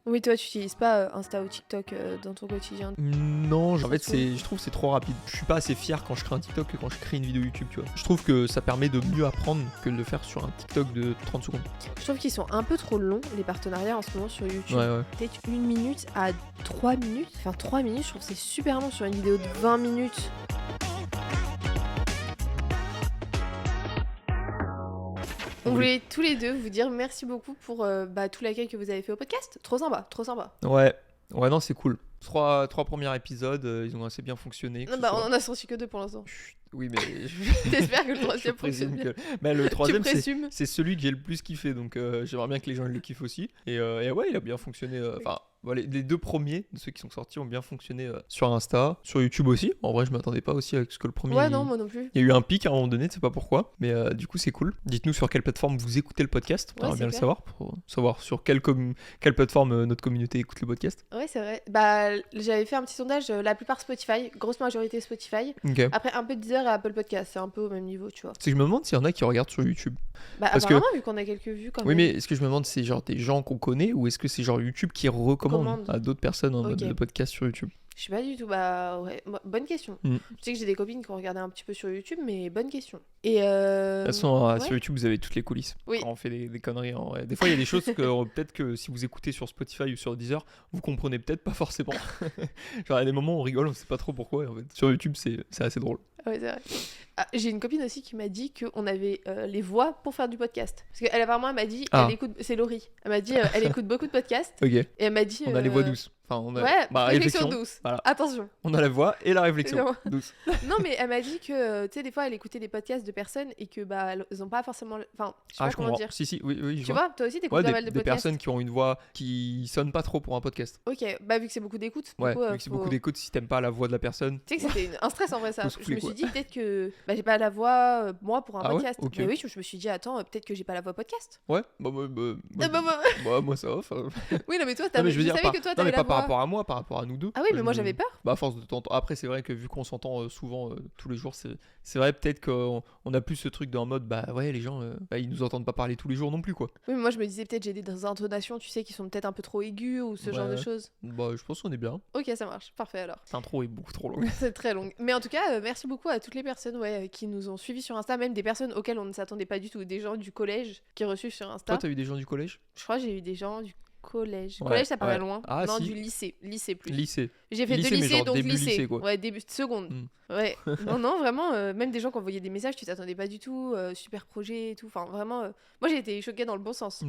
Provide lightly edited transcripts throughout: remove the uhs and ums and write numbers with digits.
Oui, toi, tu utilises pas Insta ou TikTok dans ton quotidien. Non, en fait, je trouve que c'est trop rapide. Je suis pas assez fier quand je crée un TikTok que quand je crée une vidéo YouTube, tu vois. Je trouve que ça permet de mieux apprendre que de le faire sur un TikTok de 30 secondes. Je trouve qu'ils sont un peu trop longs, les partenariats en ce moment sur YouTube. Ouais. Peut-être 1 minute à 3 minutes. Enfin, 3 minutes, je trouve que c'est super long sur une vidéo de 20 minutes. On voulait tous les deux vous dire merci beaucoup pour tout l'accueil que vous avez fait au podcast. Trop sympa, trop sympa. Ouais, non, c'est cool. Trois premiers épisodes, ils ont assez bien fonctionné. Non, on en a sorti que 2 pour l'instant. Chut, oui, mais T'espères que le troisième fonctionne bien. Mais le troisième, présumes c'est celui que j'ai le plus kiffé, donc j'aimerais bien que les gens le kiffent aussi. Et ouais, il a bien fonctionné. Enfin, voilà, les 2 premiers de ceux qui sont sortis ont bien fonctionné sur Insta, sur YouTube aussi. En vrai, je m'attendais pas aussi avec ce que le premier. Ouais, non, moi non plus. Il y a eu un pic à un moment donné, tu sais pas pourquoi, mais du coup c'est cool. Dites-nous sur quelle plateforme vous écoutez le podcast, on aimerait bien le savoir, pour savoir sur quelle plateforme notre communauté écoute le podcast. Ouais, c'est vrai. Bah, j'avais fait un petit sondage, la plupart Spotify, grosse majorité Spotify. Okay. Après un peu Deezer et Apple Podcast, c'est un peu au même niveau, tu vois. C'est que je me demande s'il y en a qui regardent sur YouTube. Bah parce apparemment, vu qu'on a quelques vues quand même. Oui, mais est-ce que je me demande si c'est genre des gens qu'on connaît ou est-ce que c'est genre YouTube qui recommande à d'autres personnes en mode de podcast sur YouTube? Je sais pas du tout, bah ouais, bonne question. Je sais que j'ai des copines qui ont regardé un petit peu sur YouTube, mais bonne question. Et de toute façon, sur YouTube, vous avez toutes les coulisses. Oui. Quand on fait des conneries. Des fois, il y a des choses que peut-être que si vous écoutez sur Spotify ou sur Deezer, vous comprenez peut-être pas forcément. Genre, il y a des moments où on rigole, on sait pas trop pourquoi. Et en fait, sur YouTube, c'est assez drôle. Ouais, c'est vrai. Ah, j'ai une copine aussi qui m'a dit qu'on avait les voix pour faire du podcast. Parce qu'elle, apparemment, elle m'a dit, elle écoute, c'est Laurie. Elle m'a dit, elle écoute beaucoup de podcasts. Ok. Et elle m'a dit. On a les voix douces. Enfin, on a réflexion douce. Voilà. Attention. On a la voix et la réflexion douce. Non, mais elle m'a dit que, tu sais, des fois, elle écoutait des podcasts de personnes et que, bah, elles ont pas forcément. Enfin, je sais pas comment dire. Si, oui. Tu vois, toi aussi, t'écoutes pas mal de podcasts. Des personnes qui ont une voix qui sonne pas trop pour un podcast. Ok, bah, vu que c'est beaucoup d'écoute. Ouais, vu que c'est beaucoup d'écoute, si t'aimes pas la voix de la personne. Tu sais que c'était un stress en vrai, ça. Je me suis dit, peut-être que j'ai pas la voix, moi, pour un podcast. Ouais, okay. Mais oui, je me suis dit, attends, peut-être que j'ai pas la voix podcast. Ouais, moi, ça va. Oui, non, mais toi, je savais que toi, t'avais la voix. Non, mais pas par rapport à moi, par rapport à nous deux. Ah oui, mais moi, j'avais peur. Bah, à force de t'entendre. Après, c'est vrai que vu qu'on s'entend souvent tous les jours, c'est vrai peut-être qu'on a plus ce truc en mode, bah ouais, les gens, ils nous entendent pas parler tous les jours non plus, quoi. Oui, mais moi, je me disais peut-être j'ai des intonations, tu sais, qui sont peut-être un peu trop aiguës ou ce genre de choses. Bah, je pense qu'on est bien. Ok, ça marche. Parfait alors. L'intro est beaucoup trop longue. C'est très long. Mais en tout cas, merci beaucoup à toutes les personnes qui nous ont suivis sur Insta, même des personnes auxquelles on ne s'attendait pas du tout, des gens du collège qui reçuivent sur Insta. Toi, t'as eu des gens du collège? Je crois que j'ai eu des gens du collège. Ouais, collège, ça paraît loin. Ah, non, si. du lycée. Lycée plus. Lycée. J'ai fait 2 lycées, donc début lycée. quoi. Ouais, début seconde. Ouais. Non, vraiment, même des gens qui envoyaient des messages, tu t'attendais pas du tout, super projet et tout. Enfin, vraiment, moi j'ai été choquée dans le bon sens.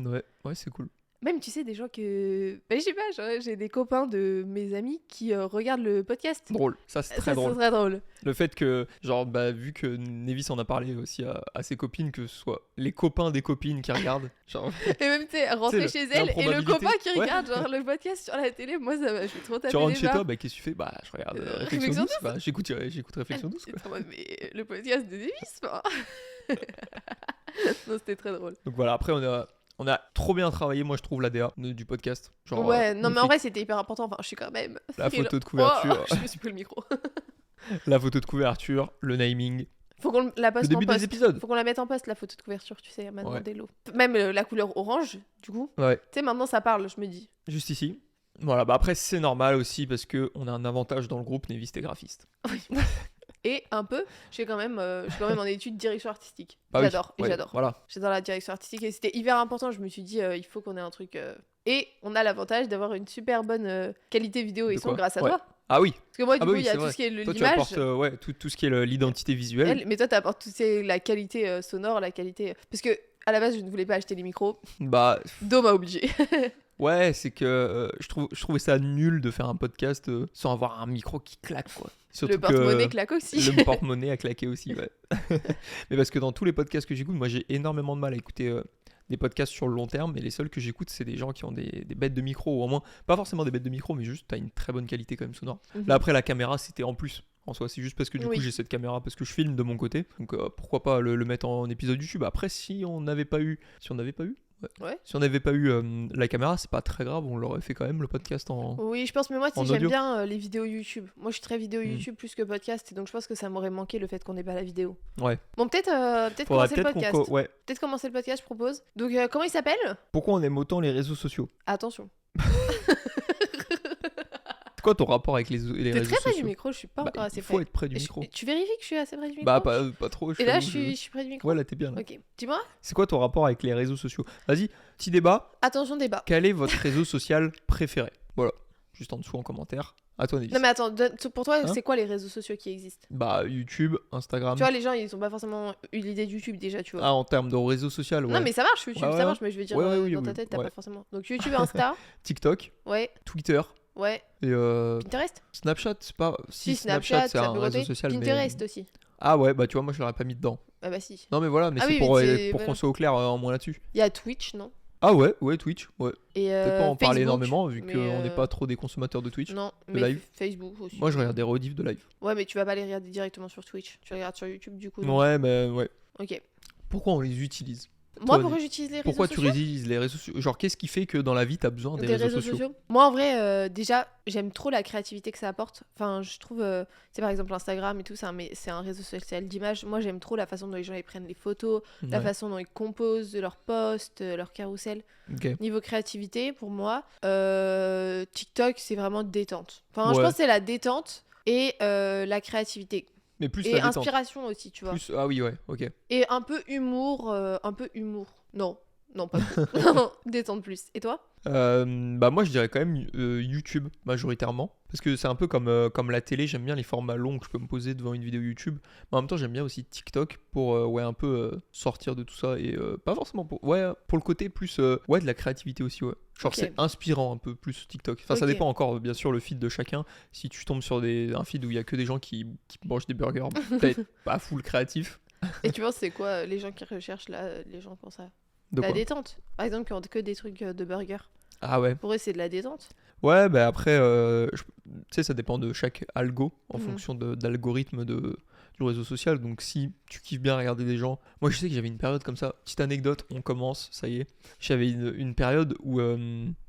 Ouais, c'est cool. Même, tu sais, des gens que. Bah, je sais pas, genre, j'ai des copains de mes amis qui regardent le podcast. Drôle, ça c'est très drôle. C'est très drôle. Le fait que, genre, bah, vu que Nevis en a parlé aussi à ses copines, que ce soit les copains des copines qui regardent. Genre... Et même, tu sais, rentrer chez elle et le copain qui regarde genre, le podcast sur la télé, moi ça je suis trop tapée. Tu rentres chez toi, bah qu'est-ce que tu fais? Bah, je regarde Réflexion douce. Bah, j'écoute Réflexion douce. Quoi. Mais le podcast de Nevis, quoi. Non, c'était très drôle. Donc voilà, après on a trop bien travaillé, moi je trouve, l'ADA du podcast. Genre, ouais, non mais en vrai c'était hyper important, enfin je suis quand même... La photo de couverture. Oh, je me suis pris le micro. La photo de couverture, le naming. Faut qu'on la poste en post. Des épisodes. Faut qu'on la mette en post, la photo de couverture, tu sais, maintenant des lots. Même la couleur orange, du coup. Ouais. Tu sais, maintenant ça parle, je me dis. Juste ici. Voilà, bah après c'est normal aussi parce qu'on a un avantage dans le groupe, Nevis est graphiste. Oui. Et un peu, je suis quand même en études direction artistique. Bah j'adore, oui. j'adore. Voilà. J'adore la direction artistique et c'était hyper important. Je me suis dit, il faut qu'on ait un truc. Et on a l'avantage d'avoir une super bonne qualité vidéo et son grâce à toi. Ah oui. Parce que moi, du coup, il y a tout ce qui est toi, l'image. Tu apportes tout ce qui est l'identité visuelle. Mais toi, tu apportes la qualité sonore, la qualité. Parce que à la base, je ne voulais pas acheter les micros. Bah. Do m'a obligé. Ouais, c'est que je trouvais ça nul de faire un podcast sans avoir un micro qui claque, quoi. Surtout le porte-monnaie claque aussi. Le porte-monnaie a claqué aussi, ouais. Mais parce que dans tous les podcasts que j'écoute, moi j'ai énormément de mal à écouter des podcasts sur le long terme, et les seuls que j'écoute, c'est des gens qui ont des bêtes de micro, ou au moins, pas forcément des bêtes de micro, mais juste t'as une très bonne qualité quand même sonore. Là après, la caméra, c'était en plus. En soi, c'est juste parce que du coup j'ai cette caméra, parce que je filme de mon côté, donc pourquoi pas le mettre en épisode YouTube. Après, si on n'avait pas eu si on n'avait pas eu la caméra, c'est pas très grave, on l'aurait fait quand même le podcast en Oui, je pense, mais moi j'aime bien les vidéos YouTube. Moi je suis très vidéo YouTube plus que podcast, et donc je pense que ça m'aurait manqué le fait qu'on n'ait pas la vidéo. Ouais. Bon, peut-être commencer le podcast. Peut-être commencer le podcast, je propose. Donc comment il s'appelle? Pourquoi on aime autant les réseaux sociaux? Attention. C'est quoi ton rapport avec les réseaux sociaux? T'es très près du micro, je suis pas encore assez près. Il faut être près du micro. Tu vérifies que je suis assez près du micro? Bah pas trop. Et là je suis près du micro. Ouais, là t'es bien là. Ok, dis-moi. C'est quoi ton rapport avec les réseaux sociaux? Vas-y, petit débat. Attention, débat. Quel est votre réseau social préféré? Voilà, juste en dessous en commentaire. À toi, Nélis. Non mais attends, pour toi, c'est quoi les réseaux sociaux qui existent? Bah YouTube, Instagram. Tu vois, les gens ils ont pas forcément eu l'idée de YouTube déjà, tu vois. Ah, en termes de réseau social, ouais. Non mais ça marche YouTube, ça marche, mais je veux dire dans ta tête t'as pas forcément. Donc YouTube, Insta. TikTok. Ouais. Twitter. Ouais. Et Pinterest. Snapchat, c'est pas. Si Snapchat, c'est un réseau social. Pinterest aussi. Ah ouais, bah tu vois, moi je l'aurais pas mis dedans. Ah bah si. Non mais voilà, mais c'est pour qu'on soit au clair en moins là-dessus. Il y a Twitch, non? Ah ouais, Twitch, ouais. Et peut-être pas en parler Facebook, énormément vu qu'on n'est pas trop des consommateurs de Twitch. Non, de mais live. Facebook aussi. Moi je regarde des rediffs de live. Ouais, mais tu vas pas les regarder directement sur Twitch. Tu les regardes sur YouTube du coup. Donc... Ouais, mais ouais. Ok. Pourquoi on les utilise? Moi, pourquoi j'utilise les réseaux sociaux? Pourquoi tu utilises les réseaux sociaux? Genre, qu'est-ce qui fait que dans la vie, t'as besoin des réseaux sociaux? Moi, en vrai, déjà, j'aime trop la créativité que ça apporte. Enfin, je trouve, c'est par exemple Instagram et tout, c'est un réseau social d'image. Moi, j'aime trop la façon dont les gens ils prennent les photos, la façon dont ils composent leurs posts, leurs carousels. Okay. Niveau créativité, pour moi, TikTok, c'est vraiment détente. Enfin, je pense que c'est la détente et la créativité. Mais plus et inspiration aussi, tu vois. Plus... Ah oui, ouais, ok. Et un peu humour, Non, pas trop. Détente plus. Et toi? Bah moi je dirais quand même YouTube majoritairement parce que c'est un peu comme la télé, j'aime bien les formats longs que je peux me poser devant une vidéo YouTube, mais en même temps j'aime bien aussi TikTok pour un peu sortir de tout ça et pas forcément pour le côté plus de la créativité aussi, ouais. Genre c'est inspirant un peu plus TikTok. Enfin ça dépend encore bien sûr le feed de chacun. Si tu tombes sur un feed où il y a que des gens qui mangent des burgers, peut-être pas full créatif. Et tu penses c'est quoi les gens qui recherchent là, les gens pour ça? La détente. Par exemple, qui ont que des trucs de burger. Ah ouais. Pour eux, c'est de la détente. Ouais, bah après, tu sais, ça dépend de chaque algo en fonction d'algorithme du réseau social. Donc si tu kiffes bien regarder des gens... Moi, je sais que j'avais une période comme ça. Petite anecdote, on commence, ça y est. J'avais une période où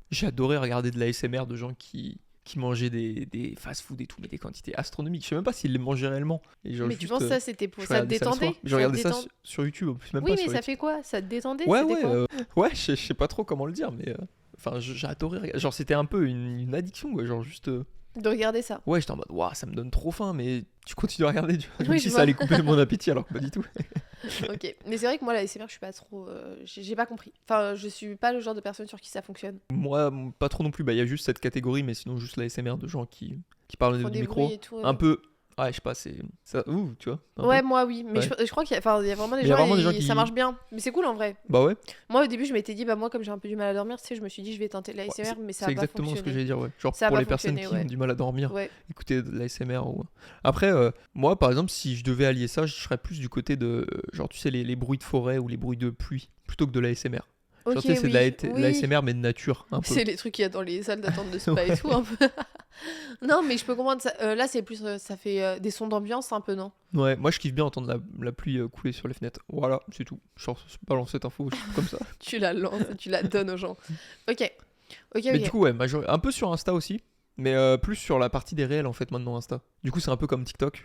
j'adorais regarder de l'ASMR de gens qui mangeaient des fast-food et tout, mais des quantités astronomiques. Je sais même pas s'ils les mangeaient réellement. Et genre, mais tu penses ça, c'était pour ça te détendait? Je regardais ça sur YouTube, même oui, pas mais ça fait quoi? Ça te détendait? Ouais, je sais pas trop comment le dire, mais enfin, j'adorais. Genre, c'était un peu une addiction, quoi. Genre, juste. De regarder ça. Ouais, j'étais en mode, waouh, ça me donne trop faim, mais tu continues à regarder. Comme oui, si ça allait couper mon appétit, alors que pas du tout. Ok, mais c'est vrai que moi, la ASMR, je suis pas trop. J'ai pas compris. Enfin, je suis pas le genre de personne sur qui ça fonctionne. Moi, pas trop non plus. Bah, il y a juste cette catégorie, mais sinon, juste la ASMR de gens qui parlent du micro. Tout, un peu. Ouais, je sais pas, c'est ça. Ouh, tu vois. Ouais, moi oui, mais je crois qu'il y a vraiment des gens qui ça marche bien. Mais c'est cool en vrai. Bah ouais. Moi au début, je m'étais dit moi comme j'ai un peu du mal à dormir, tu sais, je me suis dit je vais tenter l'ASMR, mais ça a pas fonctionné. C'est exactement ce que j'allais dire, ouais. Genre ça pour les personnes qui ont du mal à dormir, écouter de l'ASMR ou... Après moi par exemple, si je devais allier ça, je serais plus du côté de genre tu sais les bruits de forêt ou les bruits de pluie plutôt que de l'ASMR. Genre, c'est de l'ASMR mais de nature un peu. C'est les trucs qu'il y a dans les salles d'attente de spa et tout un peu. Non mais je peux comprendre ça. Là c'est plus ça fait des sons d'ambiance un peu, non? Ouais, moi je kiffe bien entendre la pluie couler sur les fenêtres. Voilà, c'est tout. Genre balance cette info comme ça. Tu la lances, tu la donnes aux gens. Ok. Mais du coup un peu sur Insta aussi, mais plus sur la partie des réels en fait maintenant Insta. Du coup c'est un peu comme TikTok.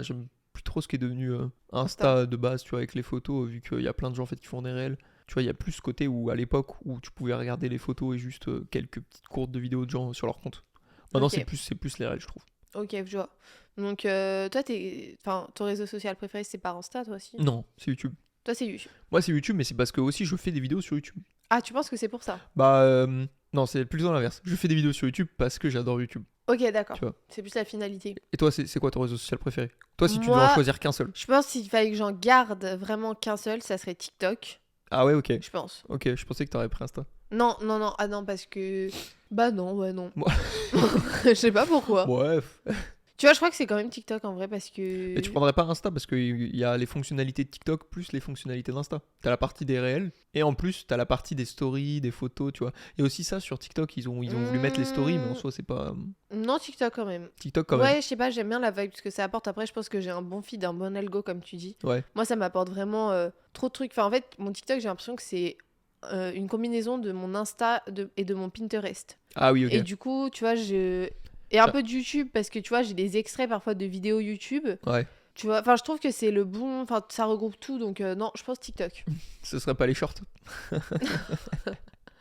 J'aime plus trop ce qui est devenu Insta de base, tu vois, avec les photos, vu qu'il y a plein de gens en fait qui font des réels. Tu vois, il y a plus ce côté où à l'époque où tu pouvais regarder les photos et juste quelques petites courtes de vidéos de gens sur leur compte. Maintenant c'est plus les réels, je trouve. Ok, je vois. Donc toi ton réseau social préféré c'est pas Insta toi aussi? Non, c'est YouTube. Toi c'est YouTube. Moi c'est YouTube, mais c'est parce que aussi je fais des vidéos sur YouTube. Ah, tu penses que c'est pour ça? Bah non, c'est plutôt l'inverse. Je fais des vidéos sur YouTube parce que j'adore YouTube. Ok, d'accord. C'est plus la finalité. Et toi, c'est quoi ton réseau social préféré? Toi, si tu devais en choisir qu'un seul. Je pense qu'il fallait que j'en garde vraiment qu'un seul, ça serait TikTok. Ah ouais, ok. Je pense. Ok, je pensais que t'aurais pris Insta. Non, ah non, parce que... Bah non, non. Je sais pas pourquoi. Bref. Tu vois, je crois que c'est quand même TikTok en vrai parce que... Mais tu prendrais pas Insta parce qu'il y a les fonctionnalités de TikTok plus les fonctionnalités d'Insta. T'as la partie des réels et en plus t'as la partie des stories, des photos, tu vois. Et aussi ça sur TikTok, ils ont voulu mettre les stories, mais en soi c'est pas... Non, TikTok quand même. Ouais, je sais pas, j'aime bien la vibe parce que ça apporte. Après, je pense que j'ai un bon feed, un bon algo comme tu dis. Ouais. Moi, ça m'apporte vraiment trop de trucs. Enfin, en fait, mon TikTok, j'ai l'impression que c'est une combinaison de mon Insta et de mon Pinterest. Ah oui, ok. Et du coup, tu vois, et un peu de YouTube parce que tu vois, j'ai des extraits parfois de vidéos YouTube. Ouais. Tu vois, enfin, je trouve que c'est le bon. Enfin, ça regroupe tout, donc non, je pense TikTok. Ce serait pas les shorts.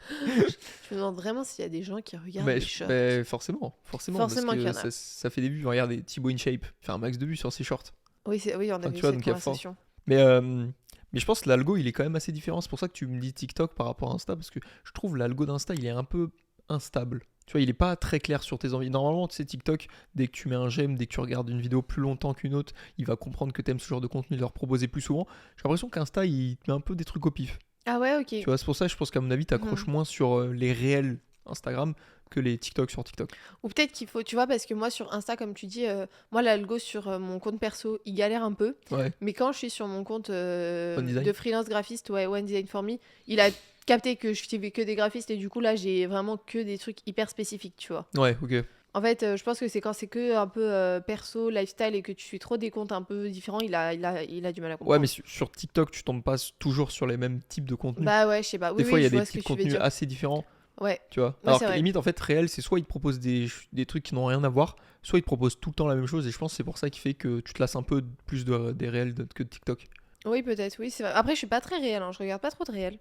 Je me demande vraiment s'il y a des gens qui regardent les shorts. Forcément, Forcément parce qu'il y que en a. ça fait des vues. Regarde, Thibaut InShape fait un max de vues sur ses shorts. Oui, oui, on a Enfin, vu tu vois, cette donc il y a fort. conversation. Mais je pense que l'algo, il est quand même assez différent. C'est pour ça que tu me dis TikTok par rapport à Insta, parce que je trouve l'algo d'Insta, il est un peu instable. Tu vois, il est pas très clair sur tes envies. Normalement, tu sais, TikTok, dès que tu mets un j'aime, dès que tu regardes une vidéo plus longtemps qu'une autre, il va comprendre que t'aimes ce genre de contenu, leur proposer plus souvent. J'ai l'impression qu'Insta, il te met un peu des trucs au pif. Ah ouais, ok. Tu vois, c'est pour ça, je pense qu'à mon avis, t'accroches moins sur les réels Instagram que les TikTok sur TikTok. Ou peut-être qu'il faut, tu vois, parce que moi sur Insta, comme tu dis, moi l'algo sur mon compte perso, il galère un peu. Ouais. Mais quand je suis sur mon compte One Design. de freelance graphiste, ouais, One Design for Me, il a capté que je suivais que des graphistes et du coup là j'ai vraiment que des trucs hyper spécifiques, tu vois. Ouais, ok. En fait, je pense que c'est quand c'est que un peu perso, lifestyle et que tu suis trop des comptes un peu différents, il a du mal à comprendre. Ouais, mais sur TikTok, tu tombes pas toujours sur les mêmes types de contenus. Bah ouais, je sais pas. Oui, Des fois, il y a je vois des ce que types de tu veux contenus dire. assez différents. Ouais. Tu vois. Ouais, Alors c'est que vrai. limite, en fait, réel, c'est soit ils te proposent des trucs qui n'ont rien à voir, soit ils te proposent tout le temps la même chose. Et je pense que c'est pour ça qui fait que tu te lasses un peu plus des réels que de TikTok. Oui, peut-être, oui, c'est vrai. Après, je suis pas très réel, hein, je regarde pas trop de réel.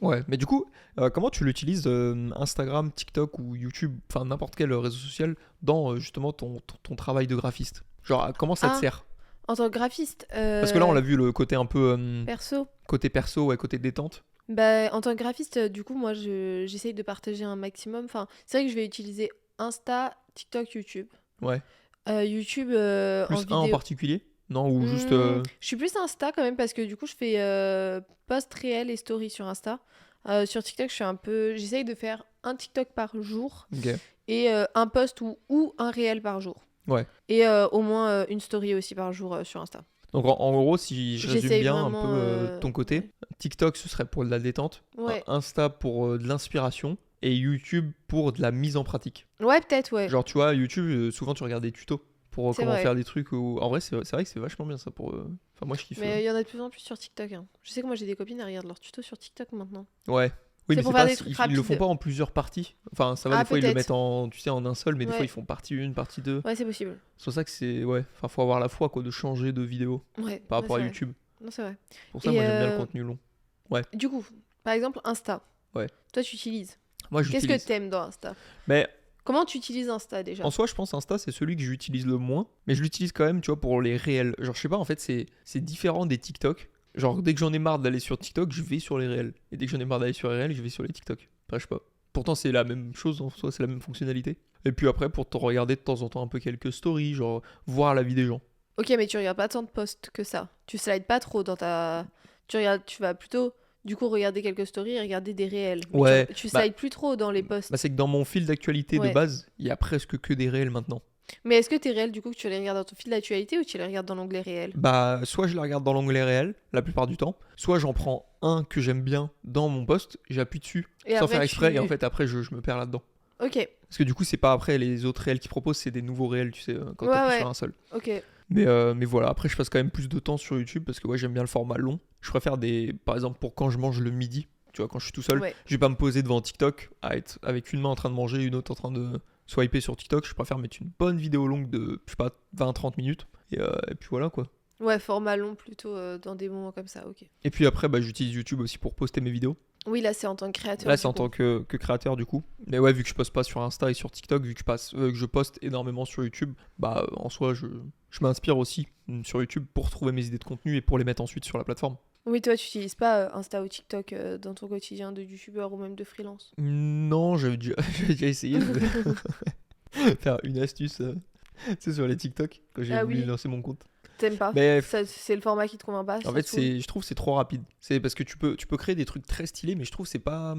Ouais, mais du coup, comment tu l'utilises Instagram, TikTok ou YouTube, enfin n'importe quel réseau social, dans justement ton travail de graphiste? Genre, comment ça te Ah, sert? en tant que graphiste, Parce que là, on l'a vu, le côté un peu perso. côté perso, ouais, côté détente. Bah, en tant que graphiste, du coup, moi, j'essaye de partager un maximum. Enfin, c'est vrai que je vais utiliser Insta, TikTok, YouTube. Ouais. YouTube en Plus un en vidéo. particulier? Non, ou juste. Je suis plus Insta quand même parce que du coup, je fais post réel et story sur Insta. Sur TikTok, j'essaye de faire un TikTok par jour Ok. et un post ou un réel par jour. Ouais. Et au moins une story aussi par jour sur Insta. Donc en gros, si je résume J'essaye bien un vraiment, peu ton côté, ouais. TikTok ce serait pour de la détente, Ouais. Insta pour de l'inspiration et YouTube pour de la mise en pratique. Ouais, peut-être, ouais. Genre tu vois, YouTube, souvent tu regardes des tutos pour C'est comment vrai. faire des trucs. En vrai, c'est vrai que c'est vachement bien ça pour. Enfin, moi je kiffe. Mais il y en a de plus en plus sur TikTok. Hein. Je sais que moi j'ai des copines, elles regardent leurs tutos sur TikTok maintenant. Ouais. Oui, C'est mais pour c'est faire pas, des trucs ils le font rapides. pas en plusieurs parties. Enfin, ça va, Ah, des fois ils le peut-être. mettent en, tu sais, en un seul, mais des Ouais. fois ils font partie 1, partie 2. Ouais, c'est possible. C'est pour ça que c'est. Ouais, enfin, faut avoir la foi quoi, de changer de vidéo Ouais. par ouais, rapport à c'est vrai. YouTube. Non, c'est vrai. Pour ça, Et moi j'aime bien le contenu long. du coup, par exemple, Insta. Ouais. Toi, tu utilises. Moi Qu'est-ce j'utilise. que t'aimes dans Insta? Mais Comment tu utilises Insta déjà? en soi, je pense Insta, c'est celui que j'utilise le moins, mais je l'utilise quand même, tu vois, pour les réels. Genre, je sais pas, en fait, c'est différent des TikTok. Genre, dès que j'en ai marre d'aller sur TikTok, je vais sur les réels. Et dès que j'en ai marre d'aller sur les réels, je vais sur les TikTok. Après, je sais pas. Pourtant, c'est la même chose en soi, c'est la même fonctionnalité. Et puis après, pour te regarder de temps en temps un peu quelques stories, genre, voir la vie des gens. Ok, mais tu regardes pas tant de posts que ça. Tu slides pas trop dans ta. Tu vas plutôt, du coup, regarder quelques stories et regarder des réels. Mais Ouais, tu bah- slides plus trop dans les posts. Bah, c'est que dans mon fil d'actualité de Ouais. base, il y a presque que des réels maintenant. Mais est-ce que tes réels, du coup, que tu les regardes dans ton fil d'actualité ou tu les regardes dans l'onglet réel? Bah, soit je les regarde dans l'onglet réel, la plupart du temps, soit j'en prends un que j'aime bien dans mon post, j'appuie dessus, Et sans après, faire exprès, tu- et en fait, après, je me perds là-dedans. Ok, Parce que du coup, c'est pas après les autres réels qui proposent, c'est des nouveaux réels, tu sais, quand Ouais, t'appuies ouais. sur un seul. ok. Mais voilà, après, je passe quand même plus de temps sur YouTube parce que ouais, j'aime bien le format long. Je préfère par exemple, pour quand je mange le midi, tu vois, quand je suis tout seul, Ouais. je vais pas me poser devant TikTok à être avec une main en train de manger, une autre en train de swiper sur TikTok. Je préfère mettre une bonne vidéo longue de, je sais pas, 20-30 minutes. Et puis voilà quoi. Ouais, format long plutôt dans des moments comme ça, ok. Et puis après, bah, j'utilise YouTube aussi pour poster mes vidéos. Oui, là, c'est en tant que créateur. Là, du c'est en coup. tant que créateur du coup. Mais ouais, vu que je poste pas sur Insta et sur TikTok, vu que je poste énormément sur YouTube, bah en soi, je m'inspire aussi sur YouTube pour trouver mes idées de contenu et pour les mettre ensuite sur la plateforme. Oui, toi, tu utilises pas Insta ou TikTok dans ton quotidien de youtubeur ou même de freelance. Non, j'avais déjà essayé de faire une astuce tu sais, sur les TikTok quand j'ai Ah voulu oui. lancer mon compte. T'aimes pas? Mais C'est le format qui te convainc pas? en fait, je trouve que c'est trop rapide. C'est parce que tu peux créer des trucs très stylés, mais je trouve que c'est pas.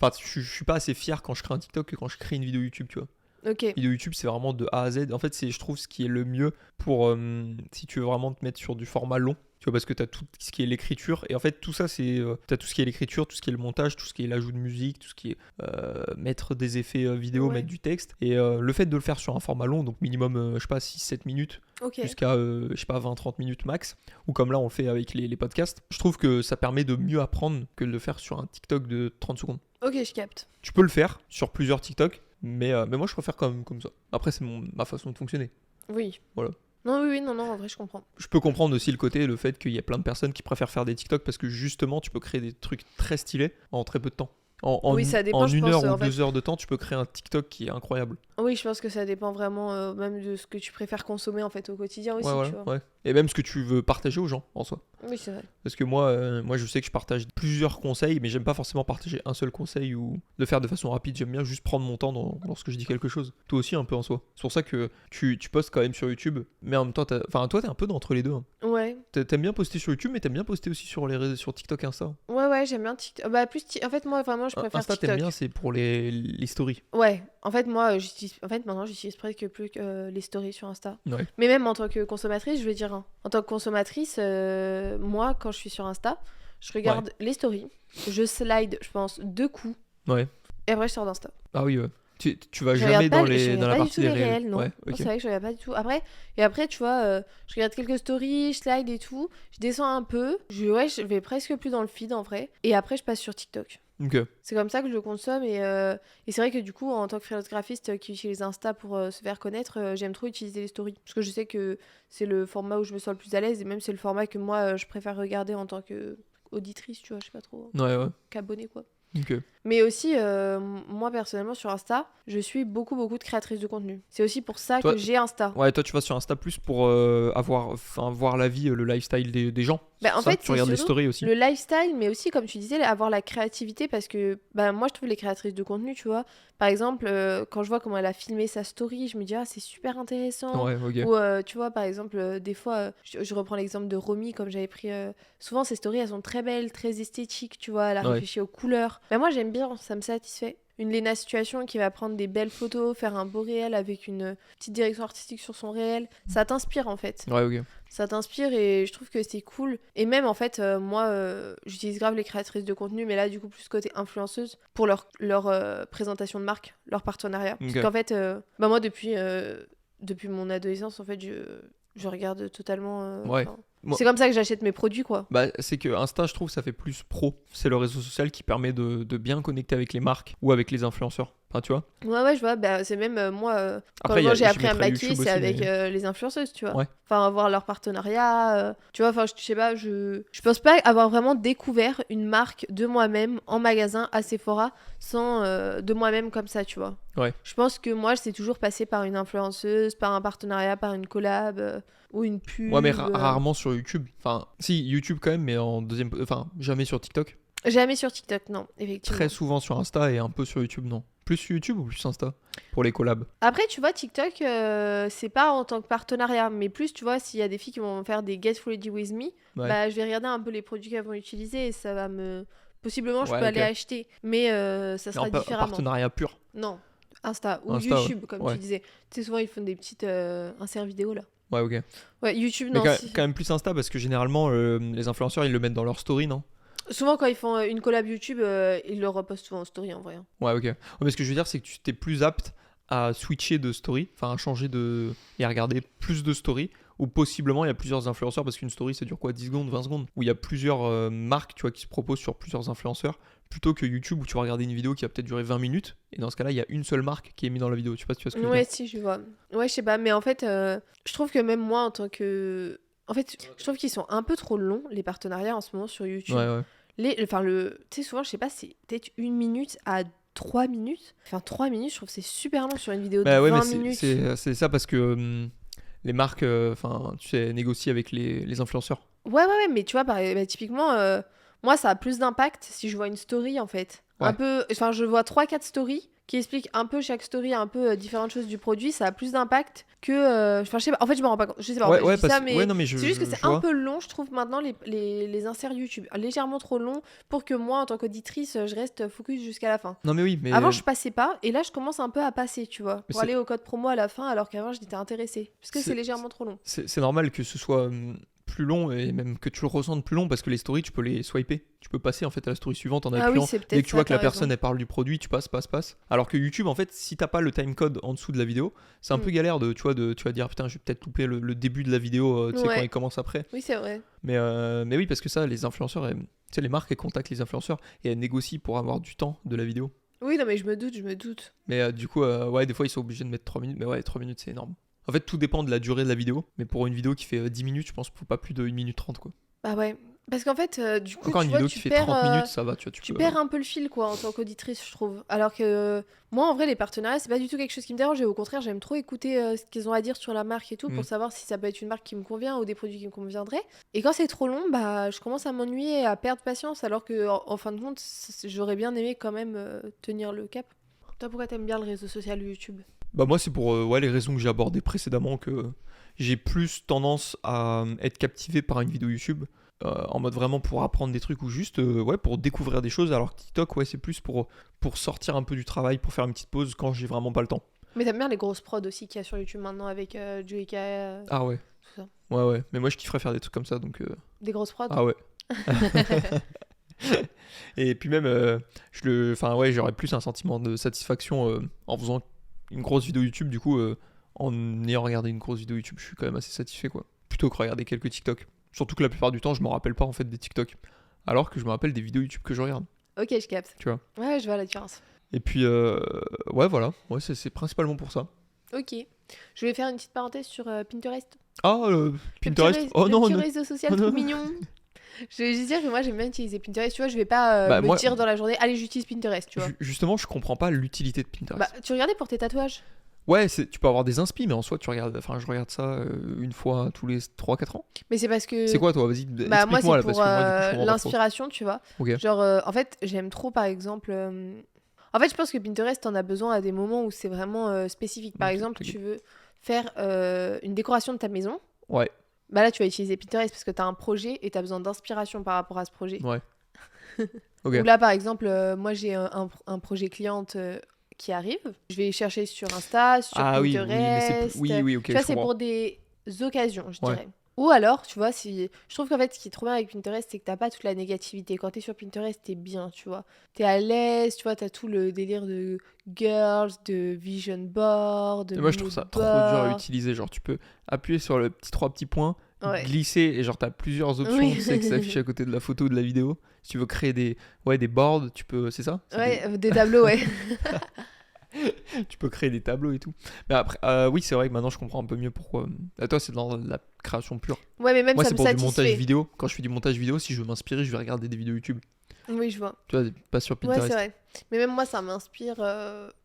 Enfin, je suis pas assez fier quand je crée un TikTok que quand je crée une vidéo YouTube, tu vois. Ok. Vidéo YouTube, c'est vraiment de A à Z. En fait, je trouve ce qui est le mieux pour si tu veux vraiment te mettre sur du format long. Tu vois, parce que tu as tout ce qui est l'écriture. Et en fait, tout ça, c'est. Tu as tout ce qui est l'écriture, tout ce qui est le montage, tout ce qui est l'ajout de musique, tout ce qui est mettre des effets vidéo, Ouais. mettre du texte. Et le fait de le faire sur un format long, donc minimum, je sais pas, 6-7 minutes, Ok. jusqu'à, je sais pas, 20-30 minutes max, ou comme là, on le fait avec les podcasts, je trouve que ça permet de mieux apprendre que de le faire sur un TikTok de 30 secondes. Ok, je capte. Tu peux le faire sur plusieurs TikTok, mais moi, je préfère comme ça. Après, c'est ma façon de fonctionner. Oui. Voilà. Non, oui, non, en vrai, je comprends. Je peux comprendre aussi le fait qu'il y a plein de personnes qui préfèrent faire des TikTok parce que justement, tu peux créer des trucs très stylés en très peu de temps. Oui, ça dépend, en je une pense, heure ou en fait. 2 heures de temps, tu peux créer un TikTok qui est incroyable. Oui, je pense que ça dépend vraiment même de ce que tu préfères consommer en fait au quotidien aussi, Ouais, tu voilà, vois. ouais. Et même ce que tu veux partager aux gens, en soi. Oui, c'est vrai. Parce que moi, je sais que je partage plusieurs conseils, mais j'aime pas forcément partager un seul conseil ou le faire de façon rapide. J'aime bien juste prendre mon temps lorsque je dis quelque chose. Toi aussi, un peu en soi. C'est pour ça que tu postes quand même sur YouTube, mais en même temps, enfin, toi, t'es un peu d'entre les deux. Hein. Ouais. T'aimes bien poster sur YouTube, mais t'aimes bien poster aussi sur les réseaux, sur TikTok, Insta. Ouais, j'aime bien TikTok. Bah, en fait, moi, vraiment, je préfère Insta, t'aimes TikTok. bien, c'est pour les stories. Ouais, en fait, moi, maintenant, j'utilise presque plus que les stories sur Insta. Ouais. Mais même en tant que consommatrice, je veux dire, hein, en tant que consommatrice, moi, quand je suis sur Insta, je regarde les stories, je slide, je pense, 2 coups, Ouais. et après, je sors d'Insta. Ah oui, ouais. Tu vas Je jamais regarde pas, dans je regarde la pas du partie tout des les réels. réels, non. Ouais, Non, ok. c'est vrai que je regarde pas du tout. Après, tu vois, je regarde quelques stories, je slide et tout, je descends un peu, je vais presque plus dans le feed en vrai, et après, je passe sur TikTok. Ok. C'est comme ça que je le consomme et c'est vrai que du coup en tant que freelance graphiste qui utilise Insta pour se faire connaître, j'aime trop utiliser les stories parce que je sais que c'est le format où je me sens le plus à l'aise et même c'est le format que moi je préfère regarder en tant que auditrice, tu vois, je sais pas trop, Ouais. qu'abonnée quoi. Ok. Mais aussi, moi personnellement sur Insta, je suis beaucoup de créatrices de contenu. C'est aussi pour ça Toi, que j'ai Insta. Ouais, toi tu vas sur Insta plus pour voir la vie, le lifestyle des gens. Bah, C'est en ça, fait, tu c'est regardes les surtout stories aussi. le lifestyle, mais aussi, comme tu disais, avoir la créativité parce que bah, moi, je trouve les créatrices de contenu, tu vois. Par exemple, quand je vois comment elle a filmé sa story, je me dis, ah, c'est super intéressant. Ouais, ok. Ou, tu vois, par exemple, des fois, je reprends l'exemple de Romy, comme j'avais pris. Souvent, ses stories, elles sont très belles, très esthétiques, tu vois. Elle a Ouais. réfléchi aux couleurs. Bah, moi, j'aime bien, ça me satisfait. Une Léna Situation qui va prendre des belles photos, faire un beau réel avec une petite direction artistique sur son réel. Ça t'inspire, en fait. Ouais, ok. Ça t'inspire et je trouve que c'est cool. Et même en fait, moi, j'utilise grave les créatrices de contenu, mais là, du coup, plus côté influenceuse pour leur présentation de marque, leur partenariat. Parce Ok. qu'en fait, bah, moi, depuis mon adolescence, en fait, je regarde totalement. Ouais. Enfin, Moi- c'est comme ça que j'achète mes produits, quoi. Bah, c'est que Insta, je trouve, ça fait plus pro. C'est le réseau social qui permet de bien connecter avec les marques ou avec les influenceurs. Enfin, tu vois. Ouais, je vois. Bah, c'est même moi, quand Après, moi, j'ai j'y appris à me mettrais maquiller, YouTube c'est aussi, avec mais- les influenceuses, tu vois. Ouais. Enfin, avoir leur partenariat. Tu vois, enfin, je sais pas, je pense pas avoir vraiment découvert une marque de moi-même en magasin à Sephora sans de moi-même comme ça, tu vois. Ouais. Je pense que moi, c'est toujours passé par une influenceuse, par un partenariat, par une collab ou une pub. Ouais, mais rarement sur YouTube. Enfin, si, YouTube quand même, mais en deuxième. Enfin, jamais sur TikTok. Jamais sur TikTok, non, effectivement. Très souvent sur Insta et un peu sur YouTube, non. Plus sur YouTube ou plus Insta pour les collabs. Après, tu vois, TikTok, c'est pas en tant que partenariat, mais plus, tu vois, s'il y a des filles qui vont faire des Get Ready With Me, Ouais. bah, je vais regarder un peu les produits qu'elles vont utiliser et ça va me... Possiblement, je Ouais, peux ok. aller acheter, mais ça sera Non, pas différemment. partenariat pur. Non, Insta ou Insta, YouTube, comme ouais. tu disais. Tu sais, souvent, ils font des petites inserts vidéo, là. Ouais, ok. Ouais, YouTube, Mais non. quand même plus Insta parce que généralement, les influenceurs, ils le mettent dans leur story, non? Souvent, quand ils font une collab YouTube, ils le repostent souvent en story, en vrai. Hein. Ouais, ok. Ouais, mais ce que je veux dire, c'est que tu t'es plus apte à switcher de story, enfin à changer de. Et à regarder plus de story, ou possiblement il y a plusieurs influenceurs, parce qu'une story ça dure quoi, 10 secondes, 20 secondes, où il y a plusieurs marques, tu vois, qui se proposent sur plusieurs influenceurs, plutôt que YouTube où tu vas regarder une vidéo qui va peut-être durer 20 minutes, et dans ce cas-là, il y a une seule marque qui est mise dans la vidéo. Tu sais pas si tu vois ce que je veux Ouais, dire. si, je vois. Ouais, je sais pas, mais en fait, je trouve que même moi, en tant que. En fait, je trouve qu'ils sont un peu trop longs, les partenariats en ce moment sur YouTube. Ouais, ouais. Tu sais, souvent, je sais pas, c'est peut-être 1 minute à 3 minutes. Enfin, 3 minutes, je trouve que c'est super long sur une vidéo de Bah ouais, 20 mais minutes. c'est ça parce que les marques, enfin, tu sais, négocient avec les influenceurs. Ouais, mais tu vois, bah, typiquement, moi, ça a plus d'impact si je vois une story, en fait. Ouais. Un peu, enfin, je vois 3-4 stories qui expliquent un peu chaque story, un peu différentes choses du produit. Ça a plus d'impact que. Enfin, je sais pas, en fait, je me rends pas compte. Je sais pas, en Ouais, fait, ouais, je dis ça, parce- mais. ouais, non, mais C'est juste que c'est je un vois. peu long, je trouve, maintenant, les inserts YouTube. Légèrement trop long pour que moi, en tant qu'auditrice, je reste focus jusqu'à la fin. Non, mais oui, mais. Avant, je passais pas, et là, je commence un peu à passer, tu vois, Mais pour c'est- aller au code promo à la fin, alors qu'avant, j'étais intéressée. Parce que C'est- c'est légèrement trop long. C'est normal que ce soit plus long et même que tu le ressentes plus long parce que les stories tu peux les swiper. Tu peux passer en fait à la story suivante en Ah oui, appuyant. c'est peut-être Dès que tu ça, vois que la t'as personne raison. elle parle du produit, tu passes. Alors que YouTube en fait, si t'as pas le timecode en dessous de la vidéo, c'est un peu galère de tu vas dire putain, je vais peut-être louper le début de la vidéo, tu sais Ouais. quand il commence après. Oui, c'est vrai. Mais oui parce que ça les influenceurs, tu sais les marques elles contactent les influenceurs et elles négocient pour avoir du temps de la vidéo. Oui, non, mais je me doute. Mais du coup ouais des fois ils sont obligés de mettre 3 minutes, mais ouais 3 minutes c'est énorme. En fait, tout dépend de la durée de la vidéo, mais pour une vidéo qui fait 10 minutes, je pense qu'il faut pas plus de 1 minute 30 quoi. Bah ouais. Parce qu'en fait, du coup, Encore tu une vois, vidéo qui fait 30 minutes, ça va, tu vois, tu peux... perds un peu le fil, quoi, en tant qu'auditrice, je trouve. Alors que moi, en vrai, les partenariats, c'est pas du tout quelque chose qui me dérange. Et au contraire, j'aime trop écouter ce qu'ils ont à dire sur la marque et tout pour savoir si ça peut être une marque qui me convient ou des produits qui me conviendraient. Et quand c'est trop long, bah, je commence à m'ennuyer et à perdre patience. Alors que, en fin de compte, j'aurais bien aimé quand même tenir le cap. Toi, pourquoi t'aimes bien le réseau social YouTube? Bah moi c'est pour ouais, les raisons que j'ai abordées précédemment que j'ai plus tendance à être captivé par une vidéo YouTube en mode vraiment pour apprendre des trucs ou juste ouais, pour découvrir des choses alors que TikTok ouais, c'est plus pour sortir un peu du travail, pour faire une petite pause quand j'ai vraiment pas le temps. Mais t'aimes bien les grosses prods aussi qu'il y a sur YouTube maintenant avec Joeyka, Ah ouais. tout ça. Ouais, mais moi je kifferais faire des trucs comme ça donc... Des grosses prods? Ah ouais. Et puis même, enfin ouais, j'aurais plus un sentiment de satisfaction en faisant une grosse vidéo YouTube. Du coup, en ayant regardé une grosse vidéo YouTube, je suis quand même assez satisfait quoi. Plutôt que regarder quelques TikTok. Surtout que la plupart du temps, je me rappelle pas en fait des TikTok, alors que je me rappelle des vidéos YouTube que je regarde. Ok, je capte. Tu vois. Ouais, je vois la différence. Et puis ouais, voilà, ouais, c'est principalement pour ça. Ok. Je vais faire une petite parenthèse sur Pinterest. Ah, Pinterest. Le petit, Oh le non, petit non. réseau social Oh trop non. mignon. Je vais juste dire que moi j'aime bien utiliser Pinterest. Tu vois, je vais pas Bah, me moi- dire dans la journée, allez, j'utilise Pinterest, tu vois. Justement, je comprends pas l'utilité de Pinterest. Bah, tu regardais pour tes tatouages? Ouais, tu peux avoir des inspi, mais en soi, tu regardes. Enfin, je regarde ça une fois tous les 3-4 ans. Mais c'est parce que. C'est quoi, toi? Vas-y, Bah, moi, explique-moi c'est là, pour parce que moi, du coup, je comprends pas trop. l'inspiration, tu vois. Ok. Genre, en fait, j'aime trop, par exemple. En fait, je pense que Pinterest, t'en as besoin à des moments où c'est vraiment spécifique. Par Ok, exemple, ok. tu veux faire une décoration de ta maison. Ouais, Bah là, tu vas utiliser Pinterest parce que t'as un projet et t'as besoin d'inspiration par rapport à ce projet. ouais. Ok. Ou là, par exemple, moi, j'ai un projet cliente qui arrive. Je vais chercher sur Insta, sur Ah oui, oui, mais c'est Pinterest. oui, ok, Tu vois, je c'est comprends. pour des occasions, je Ouais. dirais. Ou alors, tu vois, si je trouve qu'en fait, ce qui est trop bien avec Pinterest, c'est que t'as pas toute la négativité. Quand t'es sur Pinterest, t'es bien, tu vois. T'es à l'aise, tu vois, t'as tout le délire de girls, de vision board, de Et moi, je trouve mood ça trop dur à board. utiliser. Genre, tu peux appuyer sur le petit 3 petits points, Ouais. glisser, et genre, t'as plusieurs options, Oui. tu sais, qui s'affichent à côté de la photo ou de la vidéo. Si tu veux créer des boards, tu peux. C'est ça? C'est Ouais, des tableaux, ouais. Tu peux créer des tableaux et tout. Mais après, oui, c'est vrai que maintenant, je comprends un peu mieux pourquoi. Toi, c'est dans la création pure. Ouais, mais même Moi, ça c'est me pour du montage satisfait. vidéo. Quand je fais du montage vidéo, si je veux m'inspirer, je vais regarder des vidéos YouTube. Oui, je vois. Tu vois, pas sur Ouais, Pinterest. c'est vrai. Mais même moi, ça m'inspire